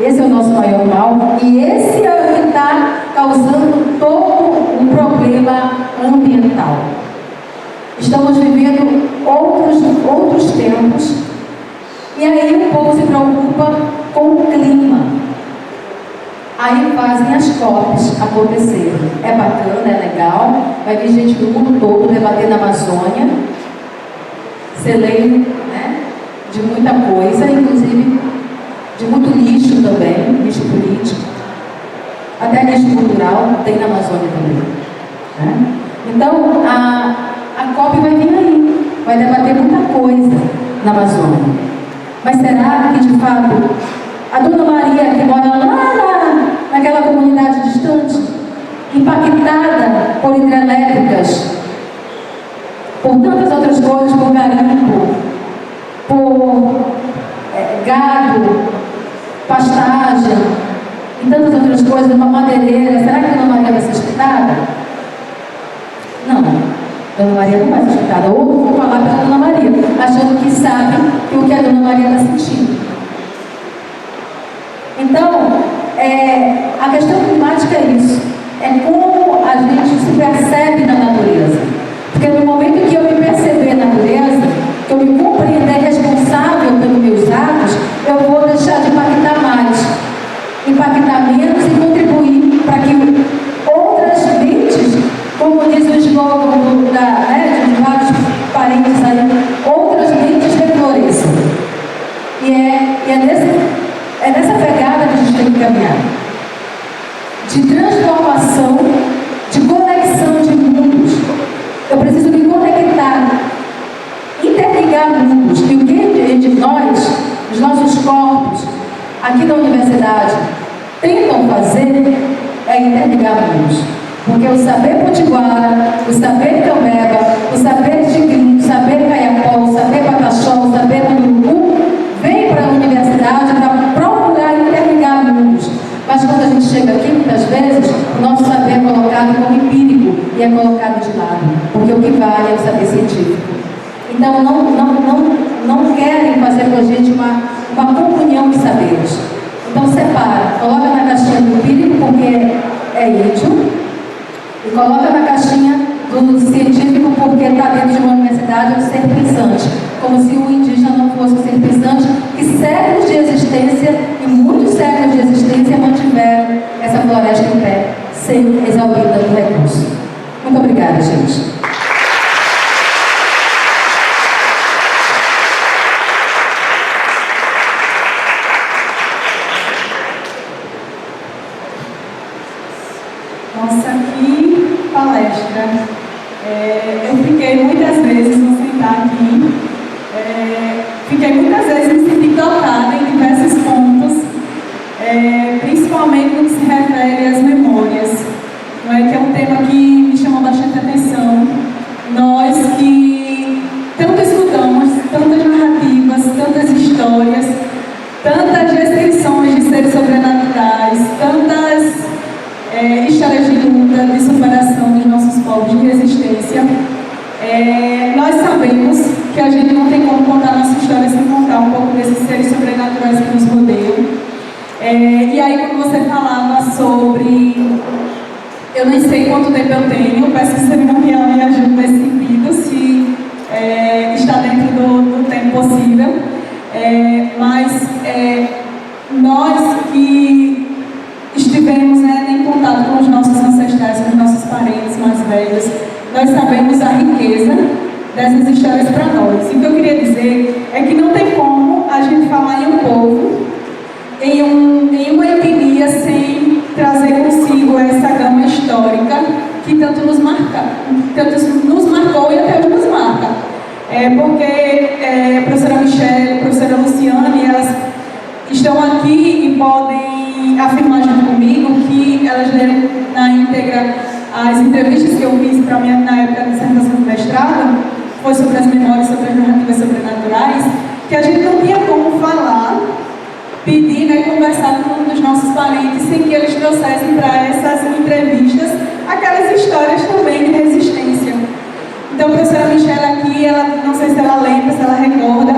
S4: Esse é o nosso maior mal, e esse é o que está causando todo um problema ambiental. Estamos vivendo outros tempos, e aí o povo se preocupa com o clima. Aí fazem as COPs acontecerem. É bacana, é legal, vai vir gente do mundo todo debater na Amazônia, celeiro, né, de muita coisa, inclusive de muito lixo também, lixo político, até lixo cultural, tem na Amazônia também. Né? Então, a COP vai vir aí, vai debater muita coisa na Amazônia. Mas será que, de fato, a Dona Maria, que mora lá naquela comunidade distante, impactada por hidrelétricas, por tantas outras coisas, por garimpo, por gado, pastagem e tantas outras coisas, uma madeireira, será que a Dona Maria vai ser escutada? Não, Dona Maria não vai ser escutada. Ou vou falar para a Dona Maria, achando que sabe o que a Dona Maria está sentindo. Então, a questão climática é isso. É como a gente se percebe na natureza. Porque no momento que eu me perceber na natureza, que eu me compreender responsável pelos meus atos, eu vou deixar de impactar mais, impactar menos e contribuir para que outras mentes, como diz o slogan de vários parentes aí, outras mentes refloresçam. E é nessa pegada que a gente tem que caminhar. De transformação, de conexão de mundos. Eu preciso me conectar, interligar mundos. E o que nós, os nossos corpos, aqui da universidade, tentam fazer é interligar mundos. Porque o saber potiguara, o saber cambeba, o saber tigrinho, o saber caiapó, o saber pataxó, o saber munduruku, vem para a universidade para procurar interligar mundos. Mas quando a gente chega aqui, muitas vezes, o nosso saber é colocado como empírico e é colocado de lado. Porque o que vale é o saber científico. Então não querem fazer com a gente uma comunhão de saberes. Então separa, coloca na caixinha do empírico porque é íntimo, e coloca na caixinha do científico porque está dentro de uma universidade, um ser pensante, como se o indígena não fosse um ser pensante, que séculos de existência e muitos séculos de existência mantiveram essa floresta em pé, sem exaurida do recurso. Muito obrigada, gente.
S2: Nossa, que palestra! Eu fiquei muitas vezes, vou sentar aqui, fiquei muitas vezes me senti tocada em diversos pontos, principalmente no que se refere às memórias, não é? Que é um tema que me chamou bastante atenção. Nós que tanto escutamos, tantas narrativas, tantas histórias, tantas descrições de seres sobrenaturais, tantas histórias de luta, de superação dos nossos povos, de resistência. Nós sabemos que a gente não tem como contar nossa história sem contar um pouco desses seres sobrenaturais que nos rodeiam. E aí, quando você falava sobre... Eu nem sei quanto tempo eu tenho, peço que você me ajude nesse sentido, se está dentro do tempo possível. Mas nós que estivemos em contato com os nossos ancestrais, com os nossos parentes mais velhos, nós sabemos a riqueza dessas histórias para nós. E o que eu queria dizer é que não tem como a gente falar em um povo, em uma etnia, sem trazer consigo essa gama histórica que tanto nos marcou e até hoje nos marca. Porque a professora Michelle, a professora Luciane, elas estão aqui e podem afirmar junto comigo que elas leram na íntegra as entrevistas que eu fiz para mim na época da dissertação do mestrado, foi sobre as memórias, sobre as narrativas sobrenaturais, que a gente não tinha como falar, pedir e conversar com um dos nossos parentes sem que eles trouxessem para essas entrevistas aquelas histórias também de resistência. Então, a professora Michelle aqui, ela, não sei se ela lembra, se ela recorda,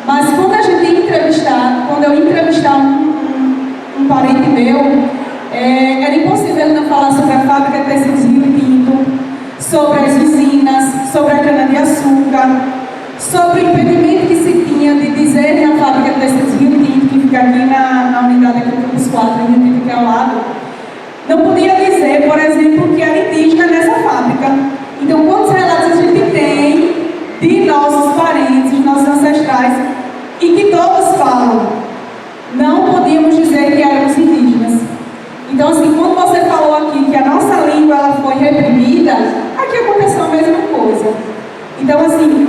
S2: mas quando a gente ia entrevistar, quando eu ia entrevistar um parente meu, era impossível ele não falar sobre a fábrica de tecidos Rio Tinto, sobre as usinas, sobre a cana-de-açúcar, sobre o impedimento que se tinha de dizer que a fábrica de tecidos Rio Tinto, que fica aqui na unidade aqui do Campus 4, Rio Tinto, que é ao lado, não podia dizer, por exemplo, que era indígena nessa fábrica. Então, quantos relatos a gente tem de nossos parentes, nossos ancestrais, e que todos falam, não podíamos dizer que éramos indígenas. Então, assim, quando você falou aqui que a nossa língua ela foi reprimida, aqui aconteceu a mesma coisa. Então, assim,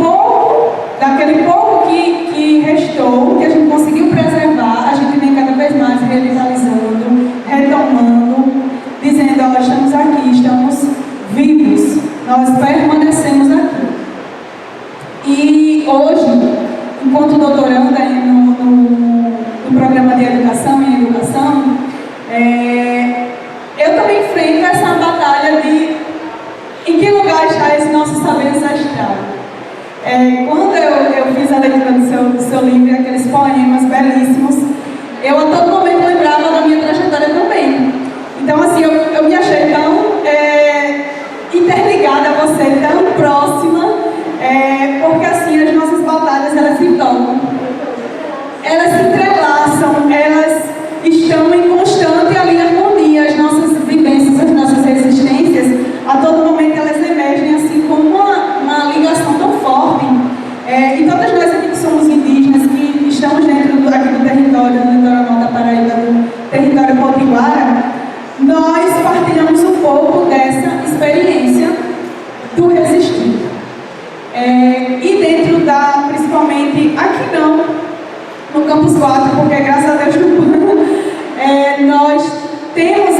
S2: daquele pouco que restou, que a gente conseguiu preservar, a gente vem cada vez mais revitalizando, retomando, dizendo, ó, estamos aqui, estamos vivos, nós permanecemos aqui. E hoje, enquanto doutoranda no programa de educação e educação, eu também enfrento essa batalha de em que lugar está esse nosso saber ancestral. Quando eu fiz a leitura do seu livro, aqueles poemas belíssimos, eu a todo momento lembrava da minha trajetória também. Então, assim, eu me achei tão interligada a você, tão próxima, porque assim, as nossas batalhas, elas se tocam, elas se entrelaçam, elas estão em constante ali harmonia, as nossas vivências, as nossas resistências, a todo momento elas emergem assim como uma ligação tão forte. E todas nós aqui que somos indígenas, que estamos dentro aqui do território, do litoral da Paraíba, do território potiguara, nós partilhamos um pouco dessa experiência do resistir. E dentro principalmente, aqui não, no Campus 4, porque graças a Deus nós temos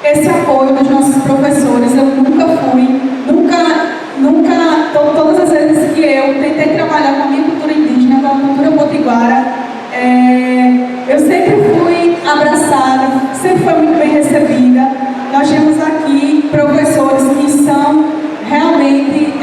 S2: esse apoio dos nossos professores. Eu nunca fui, todas as vezes que eu tentei trabalhar com a minha cultura indígena, com a cultura potiguara, eu sempre fui abraçada, sempre foi muito bem recebida. Nós temos aqui professores que são realmente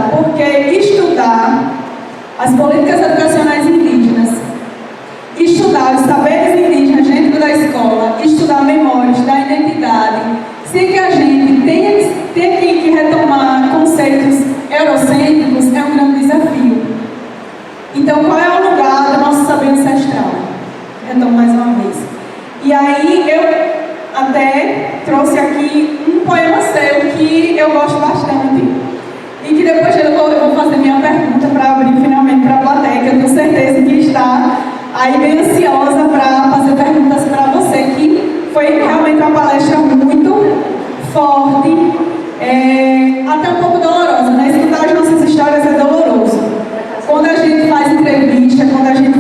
S2: retratada, porque estudar as políticas educacionais indígenas, estudar os saberes indígenas dentro da escola, estudar memórias da identidade, sem que a gente tenha que retomar conceitos eurocêntricos, é um grande desafio. Então, qual é o lugar do nosso saber ancestral? Retomo mais uma vez. E aí, eu até trouxe aqui um poema seu que eu gosto bastante. E que depois eu vou fazer minha pergunta para abrir finalmente para a plateia, que eu tenho certeza que está aí bem ansiosa para fazer perguntas para você, que foi realmente uma palestra muito forte, até um pouco dolorosa, né? Escutar as nossas histórias é doloroso. Quando a gente faz entrevista, quando a gente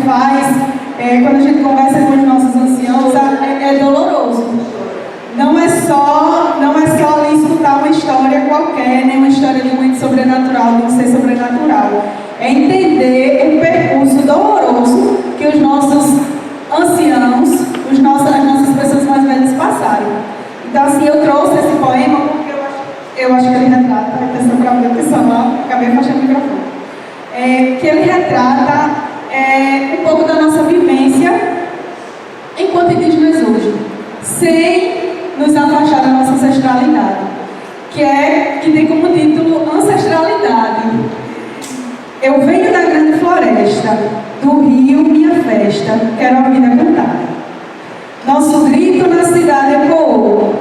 S2: conversa com os nossos anciãos, é doloroso. Não é só ali escutar uma história qualquer, nem uma história de um ente sobrenatural, de um ser sobrenatural. É entender o percurso doloroso que os nossos anciãos, as nossas pessoas mais velhas passaram. Então, assim, eu trouxe esse poema porque eu acho que ele retrata, a atenção para a pessoa lá, acabei fechando o microfone. Que ele retrata um pouco da nossa vivência enquanto indígenas hoje, sem nos afastar da nossa ancestralidade, que tem como título Ancestralidade. Eu venho da grande floresta, do rio minha festa, quero a vida cantar. Nosso grito na cidade ecoou,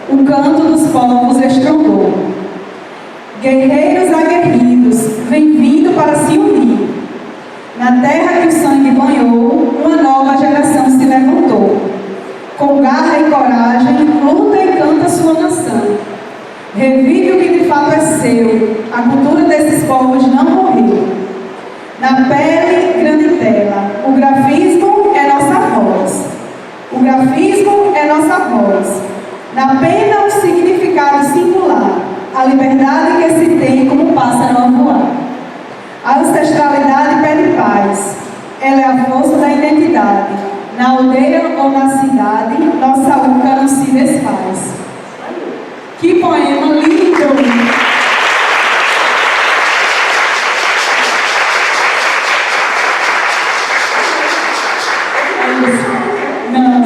S2: o canto dos povos estrondou. Guerreiros aguerridos, vem vindo para se unir. Na terra que o sangue banhou, uma nova geração se levantou. Com garra e coragem, luta e canta sua nação. Revive o que de fato é seu, a cultura desses povos não morreu. Na pele, grande tela, o grafismo é nossa voz. O grafismo é nossa voz. Na pena, um significado singular, a liberdade que se tem como pássaro a voar. A ancestralidade pede paz, ela é a força da identidade. Na aldeia ou na cidade, nossa uca não se desfaz. Que poema lindo! Não.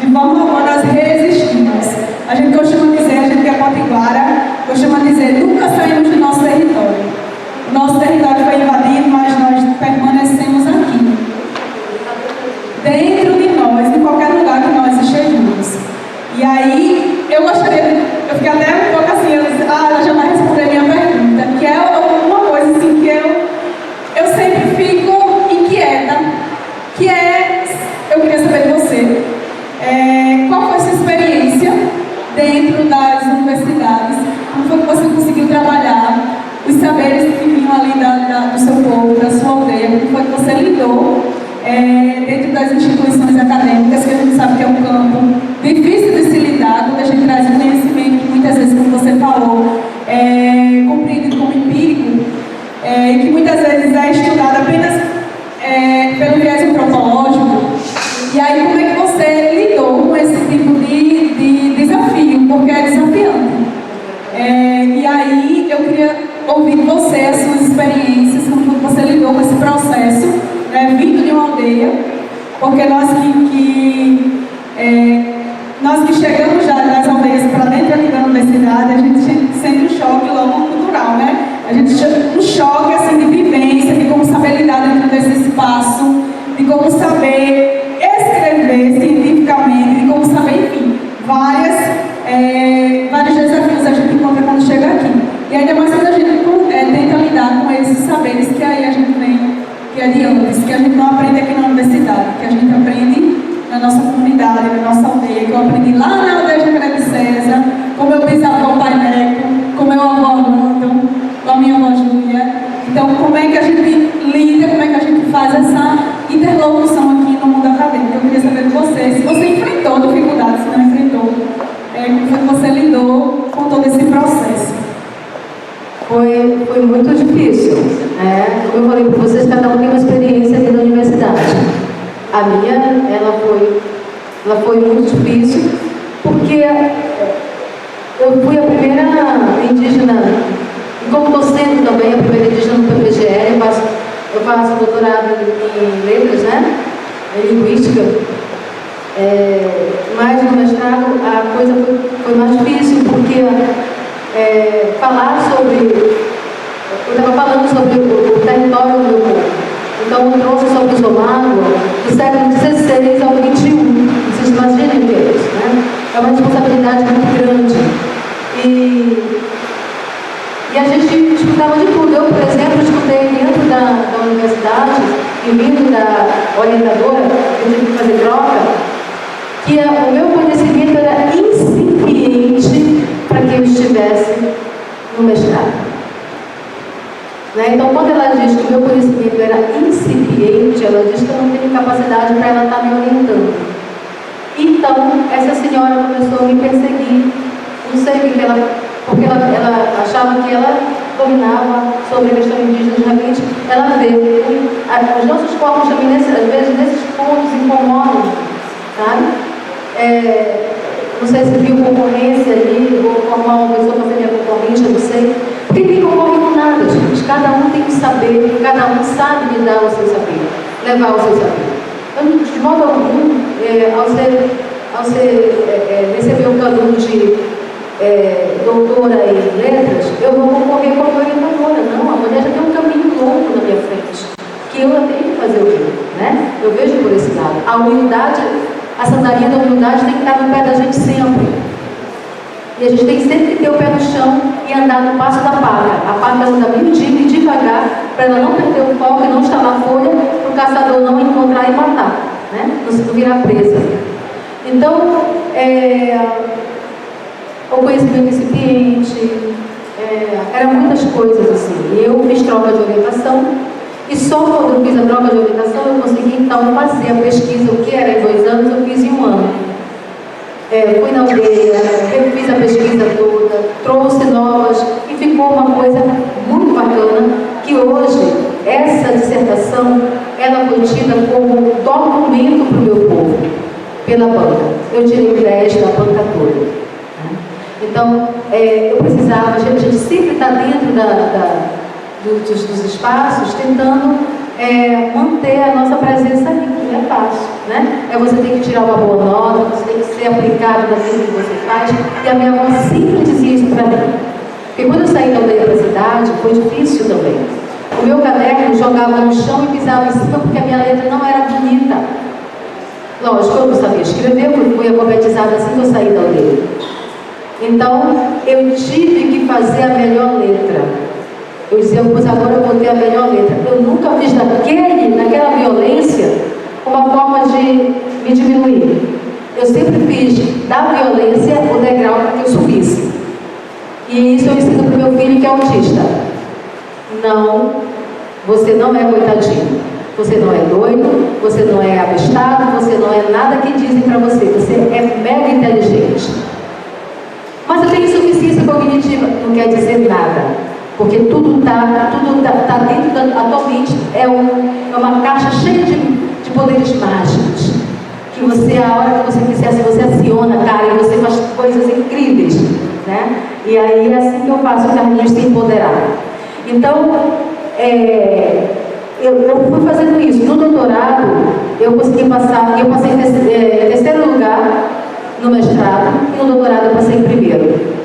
S2: De forma alguma nós resistimos. A gente costuma dizer, a gente que é potiguara, costuma dizer, nunca saímos do nosso território. O nosso território foi invadido, mas nós permanecemos aqui. Dentro de nós, em qualquer lugar que nós estejamos. E aí, eu fiquei até um pouco assim, ela já vai responder minha pergunta, que é uma coisa assim que eu sempre fico inquieta, que eu queria saber de você, qual foi a sua experiência dentro das universidades, como foi que você conseguiu trabalhar os saberes que vinham ali do seu povo, da sua aldeia, como foi que você lidou dentro das instituições acadêmicas, que a gente sabe que é um campo difícil de se lidar, quando a gente traz um conhecimento que muitas vezes, como você falou, é compreendido como empírico, e que muitas vezes é estudado apenas pelo viés antropológico. E aí, como é que você lidou com esse tipo de desafio? Porque é desafiante. E aí, eu queria ouvir de você as suas experiências, como você lidou com esse processo, vindo de uma aldeia, porque nós que chegamos já das aldeias para dentro aqui da universidade, a gente sente um choque logo cultural, né? A gente um choque assim, de vivência, de como saber lidar dentro desse espaço, de como saber escrever cientificamente, de como saber, enfim, vários desafios a gente encontra quando chega aqui. E ainda mais quando a gente tenta lidar com esses saberes que aí a gente vem, que é de antes, que a gente não aprende aqui na universidade, que a gente aprende na nossa comunidade, na nossa aldeia, que eu aprendi lá na aldeia de Jacaré de César, com meu bisavô Pai Neco, com meu avô Armando, com a minha avó Júlia. Então, como é que a gente lida, como é que a gente faz essa interlocução aqui no mundo acadêmico? Eu queria saber de você, se você enfrentou dificuldades, se não enfrentou, como foi que você lidou com todo esse processo?
S3: Foi muito difícil, né? Como eu falei para vocês, cada um tem uma experiência aqui na universidade. A minha, ela foi muito difícil, porque eu fui a primeira indígena E como docente também, a primeira indígena no PPGL, eu faço doutorado em letras, né? Em linguística. Mas no mestrado a coisa foi mais difícil, porque falar sobre... Eu estava falando sobre o território do meu povo. Então eu trouxe sobre o Zomago do século XVI ao XXI. Vocês imaginem o que é isso, né? É uma responsabilidade muito grande. E a gente escutava de tudo. Eu, por exemplo, escutei dentro da universidade, e vindo da orientadora, eu tive que fazer troca, que o meu conhecimento era incipiente para que eu estivesse no mestrado. Né? Então, quando ela diz que o meu conhecimento era incipiente, ela diz que eu não tenho capacidade para ela estar me orientando. Então, essa senhora começou a me perseguir. Não sei o que ela... Porque ela achava que ela dominava sobre a questão indígena. De repente, ela vê. Os nossos corpos também, às vezes, nesses pontos incomodam, sabe? Não sei se viu concorrência ali, vou formar uma pessoa para ser minha concorrente, eu não sei. Porque ninguém concorre com nada, gente. Cada um tem que saber, cada um sabe lidar o seu saber, levar o seu saber. Então, de modo algum, ao receber o canudo de doutora em letras, eu vou concorrer com a orientadora. Não, a mulher já tem um caminho longo na minha frente, que eu tenho que fazer o quê? Né? Eu vejo por esse lado. A humildade, a sandalinha da humildade tem que estar no pé da gente sempre. E a gente tem sempre que ter o pé no chão e andar no passo da paca. A paca anda miudinho e devagar, para ela não perder o foco e não estalar a folha, para o caçador não encontrar e matar, né? Não virar presa. Então, o conhecimento incipiente, eram muitas coisas assim. Eu fiz troca de orientação, e só quando eu fiz a troca de orientação eu consegui então fazer a pesquisa. O que era em 2 anos, eu fiz em 1 ano. Fui na aldeia, fiz a pesquisa toda, trouxe novas, e ficou uma coisa muito bacana, que hoje essa dissertação ela foi tida como documento para o meu povo, pela banca. Eu tirei 10 da banca toda. Então, eu precisava, a gente sempre está dentro dos espaços, tentando manter a nossa presença ali, que não é fácil, né? Você tem que tirar uma boa nota, você tem que ser aplicado naquilo que você faz, e a minha avó sempre dizia isso para mim. Porque quando eu saí da aldeia para a cidade, foi difícil também. O meu caderno jogava no chão e pisava em cima, porque a minha letra não era bonita. Lógico, eu não sabia escrever, porque fui alfabetizada assim que eu saí da aldeia. Então, eu tive que fazer a melhor letra. Eu dizia, pois agora eu vou ter a melhor letra. Eu nunca fiz naquela violência uma forma de me diminuir. Eu sempre fiz da violência o degrau para que eu subisse. E isso eu ensino para o meu filho que é autista. Não, você não é coitadinho. Você não é doido, você não é abestado, você não é nada que dizem para você. Você é mega inteligente. Mas eu tenho insuficiência cognitiva. Não quer dizer nada. Porque tudo está dentro da tua mente. É uma caixa cheia de poderes mágicos. Que você, a hora que você quiser, se você aciona, cara, e você faz coisas incríveis. Né? E aí é assim que eu faço o Carlinhos se empoderar. Então, eu fui fazendo isso. No doutorado, eu consegui passar, eu passei em terceiro lugar no mestrado, e no doutorado eu passei em primeiro.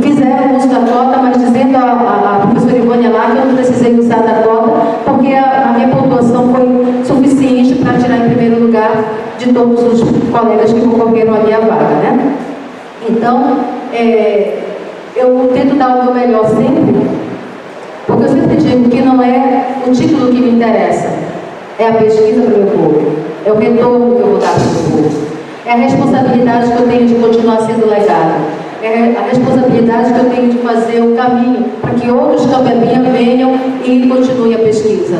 S3: Fizeram o uso da cota, mas dizendo a professora Ivânia lá que eu não precisei usar da cota, porque a minha pontuação foi suficiente para tirar em primeiro lugar de todos os colegas que concorreram à minha vaga, né? Então, eu tento dar o meu melhor sempre, porque eu sempre digo que não é o título que me interessa, é a pesquisa para o meu povo, é o retorno que eu vou dar para o meu povo, é a responsabilidade que eu tenho de continuar sendo legado. É a responsabilidade que eu tenho de fazer o caminho para que outros Cambebinha venham e continuem a pesquisa.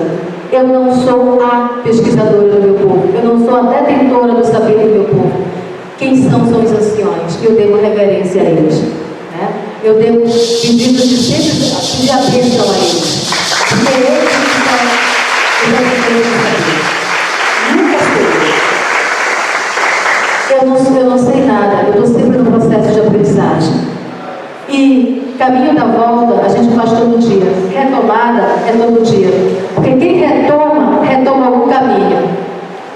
S3: Eu não sou a pesquisadora do meu povo, eu não sou a detentora do saber do meu povo. Quem são os anciões? Eu devo reverência a eles. Né? Eu devo pedidos de sempre pedir a bênção a eles. Porque eles são os anciões do saber. Nunca sei. Eu não sei nada, eu estou sempre no processo de aprendizagem. E caminho da volta a gente faz todo dia. Retomada é todo dia. Porque quem retoma, retoma algum caminho.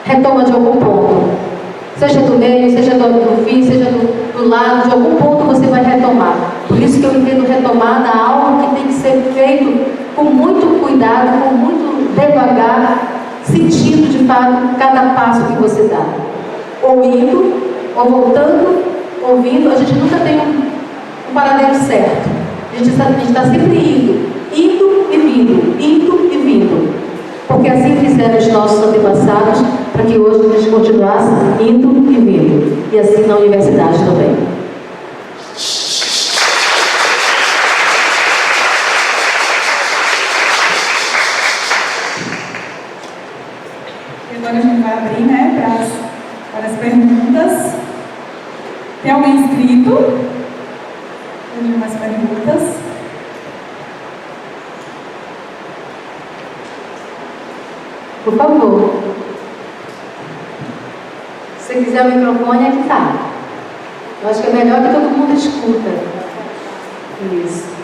S3: Retoma de algum ponto. Seja do meio, seja do fim, seja do lado, de algum ponto você vai retomar. Por isso que eu entendo retomada algo que tem que ser feito com muito cuidado, com muito devagar, sentindo de fato cada passo que você dá. Ou indo, ou voltando, ou vindo. A gente nunca tem um paradeiro certo. A gente está sempre indo e vindo, indo e vindo. Porque assim fizeram os nossos antepassados, para que hoje a gente continuasse indo e vindo. E assim na universidade também.
S2: E agora a gente vai abrir, né, para as perguntas. Tem alguém inscrito? Tem mais perguntas?
S3: Por favor. Se você quiser o microfone, aqui está. Eu acho que é melhor que todo mundo escuta. Isso.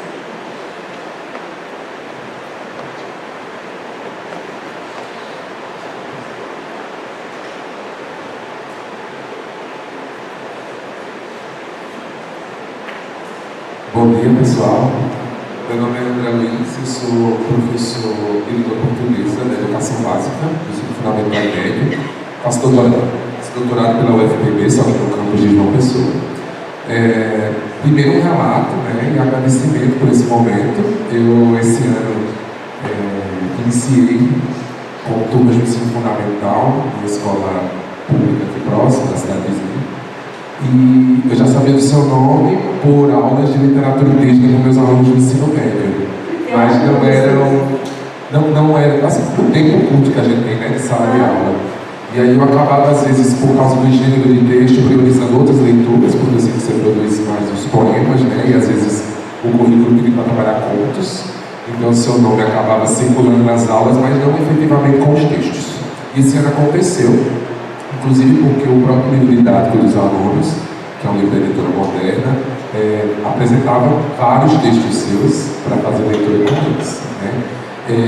S5: Bom dia, pessoal. Meu nome é André Luiz, eu sou professor de língua portuguesa da educação básica, do ensino fundamental e médio. Faço doutorado pela UFPB, só que no campus de João Pessoa. Primeiro um relato, né, e agradecimento por esse momento. Eu, esse ano, iniciei com turmas de ensino fundamental, uma escola pública aqui próxima, da cidade vizinha. E eu já sabia do seu nome por aulas de literatura indígena com meus alunos do ensino médio. Mas não era assim, não tem o culto que a gente tem, né, de sala de aula. E aí eu acabava, às vezes, por causa do gênero de texto, priorizando outras leituras, porque eu sei que você produz mais os poemas, né, e às vezes o currículo pedia para trabalhar contos. Então o seu nome acabava circulando nas aulas, mas não efetivamente com os textos. E esse ano aconteceu. Inclusive porque o próprio livro didático dos alunos, que é um livro da editora moderna, apresentava vários textos seus para fazer leitura com eles, né?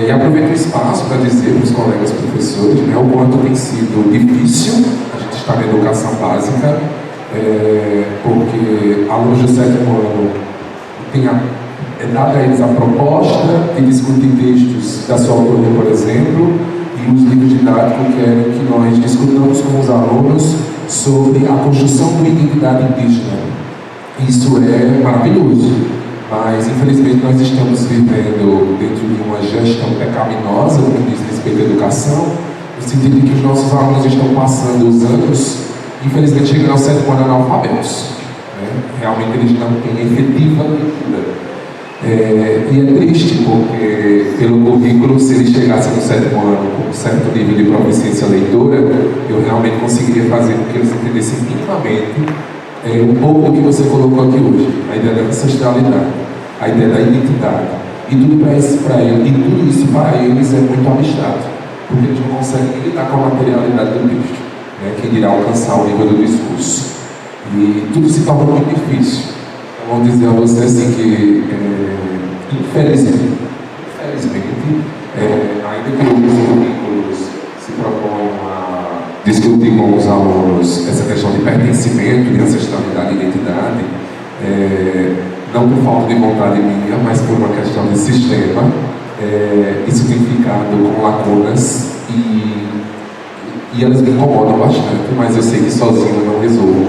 S5: E aproveito o espaço para dizer para os colegas professores, né, o quanto tem sido difícil a gente estar na educação básica, porque alunos do 7º ano é dada a eles a proposta de discutir textos da sua autoria, por exemplo, e os livros didáticos querem que nós discutamos com os alunos sobre a construção de uma identidade indígena. Isso é maravilhoso, mas infelizmente nós estamos vivendo dentro de uma gestão pecaminosa no que diz respeito à educação, no sentido de que os nossos alunos estão passando os anos, infelizmente chegando ao 7º ano analfabetos, né? Realmente eles não têm efetiva leitura. E é triste porque, pelo currículo, se ele chegasse no 7º ano com um certo nível de proficiência leitora, eu realmente conseguiria fazer com que eles entendessem minimamente um pouco do que você colocou aqui hoje, a ideia da ancestralidade, a ideia da identidade. E tudo isso para eles é muito abstrato, porque eles não conseguem lidar com a materialidade do texto, né, que irá alcançar o nível do discurso. E tudo se torna muito difícil. Vou dizer a você assim que, infelizmente, ainda que os currículos se proponham a discutir com os alunos essa questão de pertencimento, de ancestralidade e identidade, não por falta de vontade minha, mas por uma questão de sistema, isso tem ficado com lacunas e elas me incomodam bastante, mas eu sei que sozinho eu não resolvo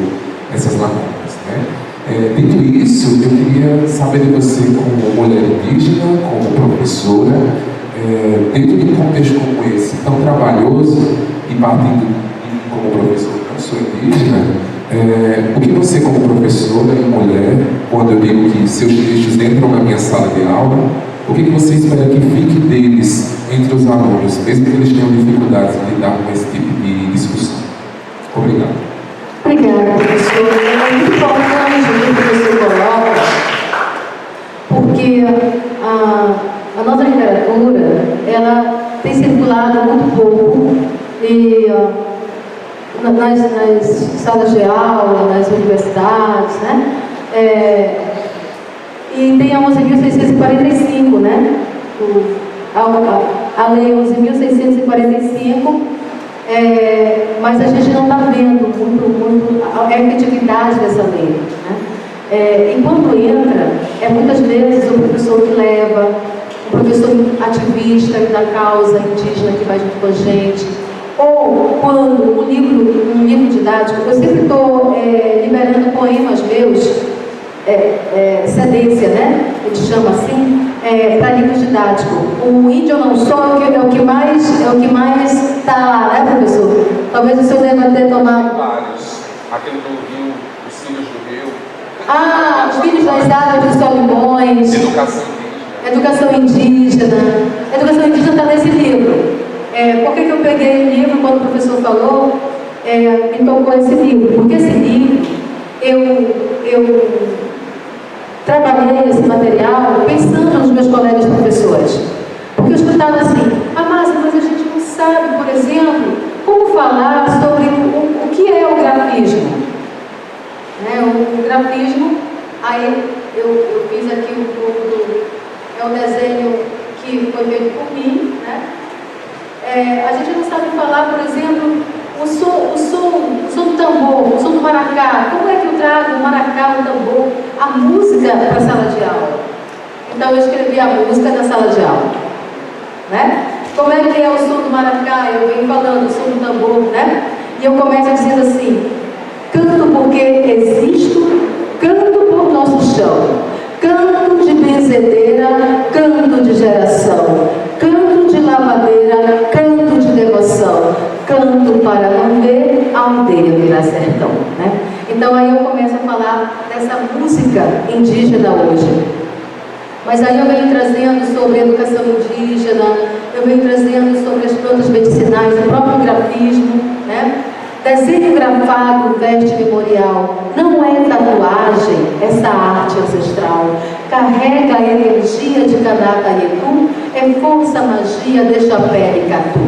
S5: essas lacunas, né? Dito isso, eu queria saber de você, como mulher indígena, como professora, dentro de um contexto como esse, tão trabalhoso, e partindo de mim como professor, não sou indígena, o que você, como professora e mulher, quando eu digo que seus textos entram na minha sala de aula, o que você espera que fique deles entre os alunos, mesmo que eles tenham dificuldades em lidar com esse tipo de discussão? Obrigado.
S3: Obrigada, professor. É muito importante o que você coloca, porque a nossa literatura, ela tem circulado muito pouco e nas salas de aula, nas universidades, né? E tem a 11.645, né? A lei 11.645, mas a gente não está vendo muito a efetividade dessa lei, né? E quando entra, muitas vezes o professor que leva, o professor ativista da causa indígena que vai junto com a gente, ou quando um livro didático, eu sempre estou liberando poemas meus, cedência, né? A gente chama assim, para livro didático. O Índio Não Sou é o que mais está lá, né, professor? Talvez o senhor deva ter tomado.
S5: Vários. Aquele do Rio, os Filhos do Rio.
S3: Ah, os Filhos das Águas dos Solimões.
S5: Educação indígena.
S3: Educação indígena está nesse livro. Por que eu peguei o livro quando o professor falou? Me tocou esse livro. Porque esse livro, eu trabalhei esse material pensando nos meus colegas professores. Porque eu escutava assim, mas a gente não sabe, por exemplo, como falar sobre o que é o grafismo. O grafismo, aí eu fiz aqui um pouco do desenho que foi feito por mim, né? A gente não sabe falar, por exemplo, o som do tambor, o som do maracá. Como é que eu trago o maracá, o tambor, a música para a sala de aula? Então eu escrevi a música na sala de aula, né? Como é que é o som do maracá? Eu venho falando o som do tambor, né? E eu começo dizendo assim: canto porque existo, canto por nosso chão, canto de benzedeira, canto de geração, canto de lavadeira, canto de devoção, canto para não ver a aldeia virar sertão, né? Então aí eu começo a falar dessa música indígena hoje. Mas aí eu venho trazendo sobre educação indígena, eu venho trazendo sobre as plantas medicinais, o próprio grafismo, né? Desenho grafado, veste memorial, não é tatuagem, essa arte ancestral. Carrega a energia de Kanaka-Yetu, é força magia de Chapé e Catu.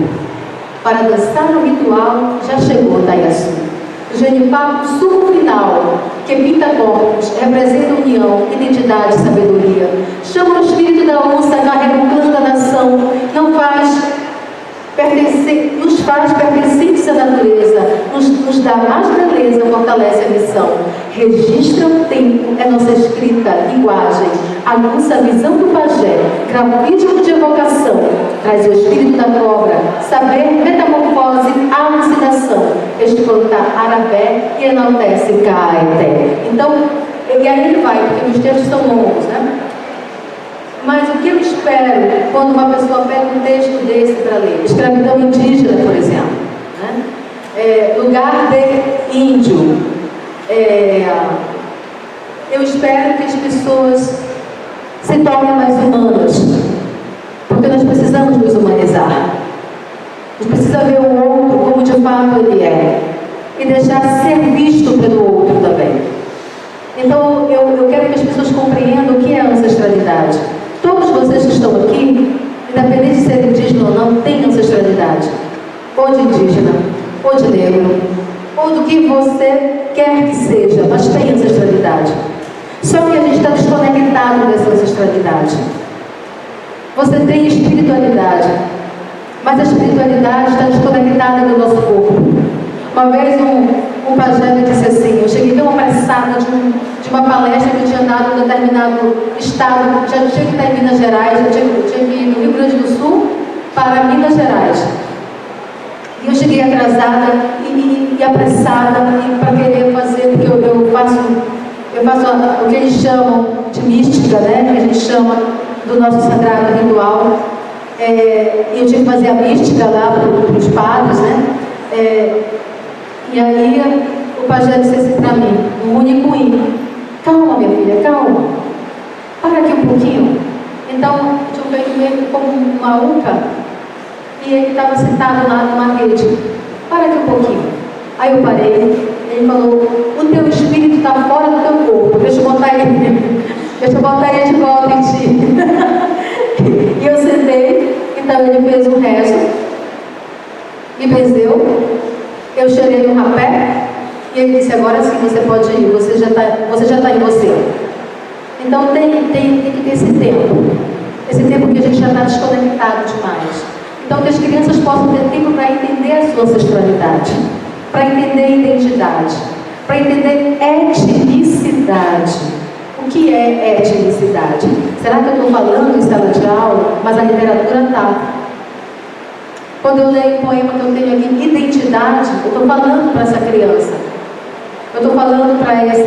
S3: Para dançar no ritual, já chegou Taiaçu. Genipapo sumo final, que pinta corpos, representa união, identidade e sabedoria. Chama o espírito da onça, carrega o clã da nação, nos faz pertencentes à natureza, nos dá mais beleza, fortalece a missão. Registra o tempo, é nossa escrita, linguagem, aguça a visão do pajé, grafismo de evocação, traz o espírito da cobra, saber, metamorfose, alucinação, espantar arabé e enaltece caeté. Então, e aí ele vai, porque os textos são longos, né? Mas o que eu espero quando uma pessoa pega um texto desse para ler? Escravidão indígena, por exemplo, né? Lugar de índio. Eu espero que as pessoas se tornem mais humanas, porque nós precisamos nos humanizar. A gente precisa ver o outro como de fato ele é e deixar ser visto pelo outro também. Então eu quero que as pessoas compreendam o que é a ancestralidade. Todos vocês que estão aqui, independente de ser indígena ou não, têm ancestralidade. Ou de indígena, ou de negro, ou do que você quer que seja, mas tem ancestralidade. Só que a gente está desconectado dessa ancestralidade. Você tem espiritualidade, mas a espiritualidade está desconectada do nosso corpo. Uma vez um pajé me disse assim, eu cheguei tão apressada de uma palestra que eu tinha dado em um determinado estado, já tinha que estar em Minas Gerais, já tinha que ir no Rio Grande do Sul para Minas Gerais. E eu cheguei atrasada e apressada para querer fazer, porque eu faço o que eles chamam de mística, né? Que a gente chama do nosso sagrado ritual. E eu tinha que fazer a mística lá para os padres, né? E aí o pajé disse assim para mim, um único hino: calma, minha filha, calma, para aqui um pouquinho. Então tinha feito meio como uma uca e ele estava sentado lá numa rede. Para aqui um pouquinho. Aí eu parei, ele falou: o teu espírito está fora do teu corpo, deixa eu botar ele de volta em ti. E eu sentei, então ele fez um rezo, me benzeu. Eu cheirei no rapé e ele disse: agora sim você pode ir, você já está em você. Então tem que ter esse tempo que a gente já está desconectado demais. Então que as crianças possam ter tempo para entender a sua ancestralidade, para entender a identidade, para entender etnicidade. O que é etnicidade? Será que eu estou falando em sala de aula, mas a literatura está? Quando eu leio o poema que eu tenho aqui, identidade, eu estou falando para essa criança. Eu estou falando para esse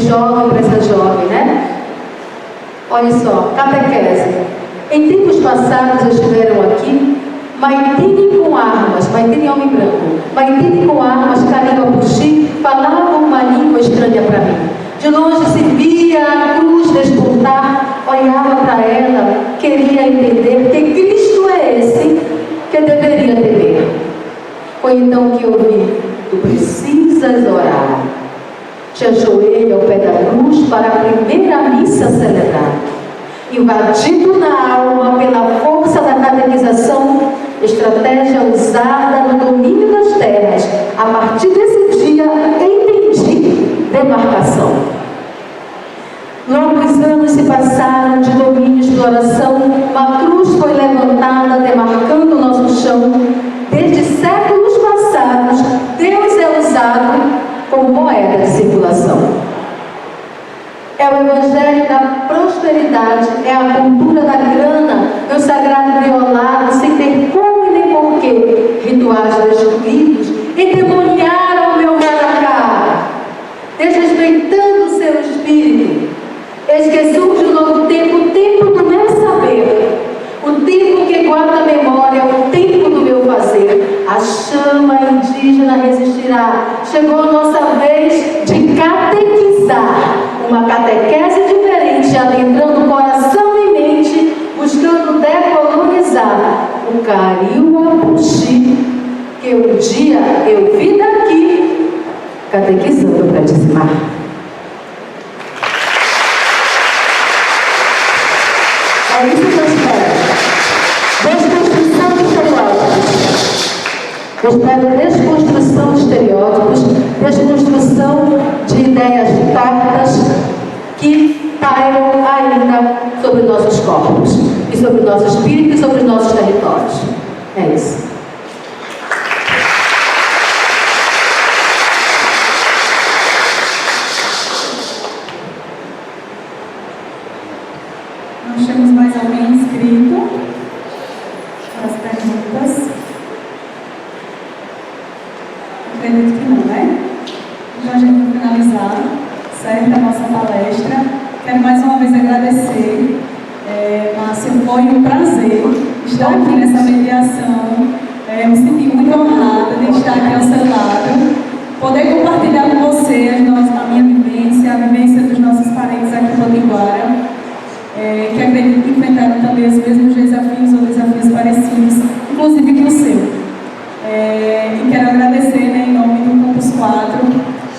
S3: jovem, para essa jovem, né? Olha só, catequese. Em tempos passados estiveram aqui Maitini com armas, Maitini homem branco, Maitini com armas, carimba puxi, falavam uma língua estranha para mim. De longe se via a cruz despontar, olhava para ela, queria entender que Cristo é esse que deveria temer. Foi então que ouvi: tu precisas orar. Te ajoelha ao pé da cruz para a primeira missa celebrar. Invadido na alma pela força da catequização, estratégia usada no domínio das terras. A partir desse dia, entendi demarcação. Longos anos se passaram de domínio e exploração, uma cruz foi levantada demarcando o nosso chão. Desde séculos passados, Deus é usado como moeda de circulação. É o evangelho da prosperidade, é a cultura da grana, é o sagrado violado, sem ter como e nem porquê. Rituais destruídos endemoniaram o meu maracá, desrespeitando o seu espírito. Eis que surge um novo tempo, o tempo do meu saber, o tempo que guarda a memória, o tempo do meu fazer. A chama indígena resistirá. Chegou a nossa vez de catequizar. Uma catequese diferente, adentrando coração e mente, buscando decolonizar o Cariúa Puxi, que um dia eu vi daqui, catequizando para dizimar. É isso que eu espero. Desconstrução de estereótipos. Eu espero desconstrução de estereótipos, desconstrução de ideias tortas que pairam ainda sobre nossos corpos, e sobre o nosso espírito e sobre os nossos territórios. É isso.
S2: Nós temos mais alguém inscrito para as perguntas? Acredito que não, né? Então a gente vai finalizar, certo, a nossa palestra. Quero mais uma vez agradecer. Márcia, foi um prazer estar aqui nessa mediação. Me senti muito honrada de estar aqui ao seu lado, poder compartilhar com você a minha vivência, a vivência dos nossos parentes aqui em Potiguara, que acredito que enfrentaram também os mesmos desafios ou desafios parecidos, inclusive com o seu. E quero agradecer, né, em nome do Campus 4,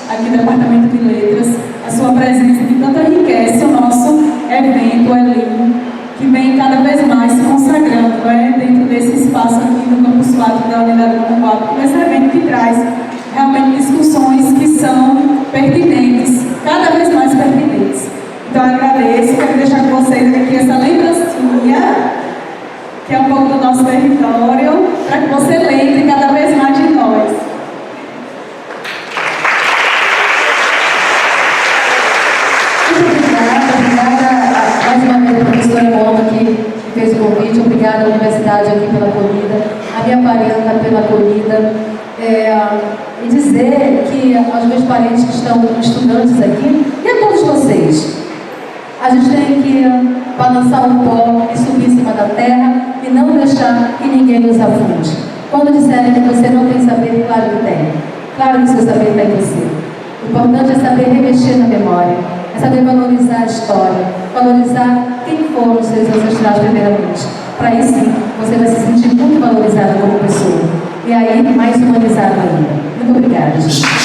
S2: aqui do Departamento de Letras, a sua presença que tanto enriquece o nosso evento ali, que vem cada vez mais se consagrando, dentro desse espaço aqui do Campus 4 da Unidade Campus 4, esse evento que traz realmente discussões que são pertinentes, cada vez mais pertinentes. Então eu agradeço, quero deixar com vocês aqui essa lembrancinha, que é um pouco do nosso território, para que você lembre cada vez mais de nós.
S4: Obrigada mais uma vez à professora Mona que fez o convite, obrigada à Universidade aqui pela acolhida, a minha parenta pela acolhida, e dizer que aos meus parentes que estão estudantes aqui, e a todos vocês, a gente tem que balançar o pó e subir em cima da terra e não deixar que ninguém nos afunde. Quando disserem que você não tem saber, claro que tem. Claro que o seu saber está em você. O importante é saber remexer na memória, é saber valorizar a história, valorizar quem foram os seus ancestrais primeiramente. Para aí sim, você vai se sentir muito valorizada como pessoa. E aí, mais humanizada ainda. Muito obrigada, gente.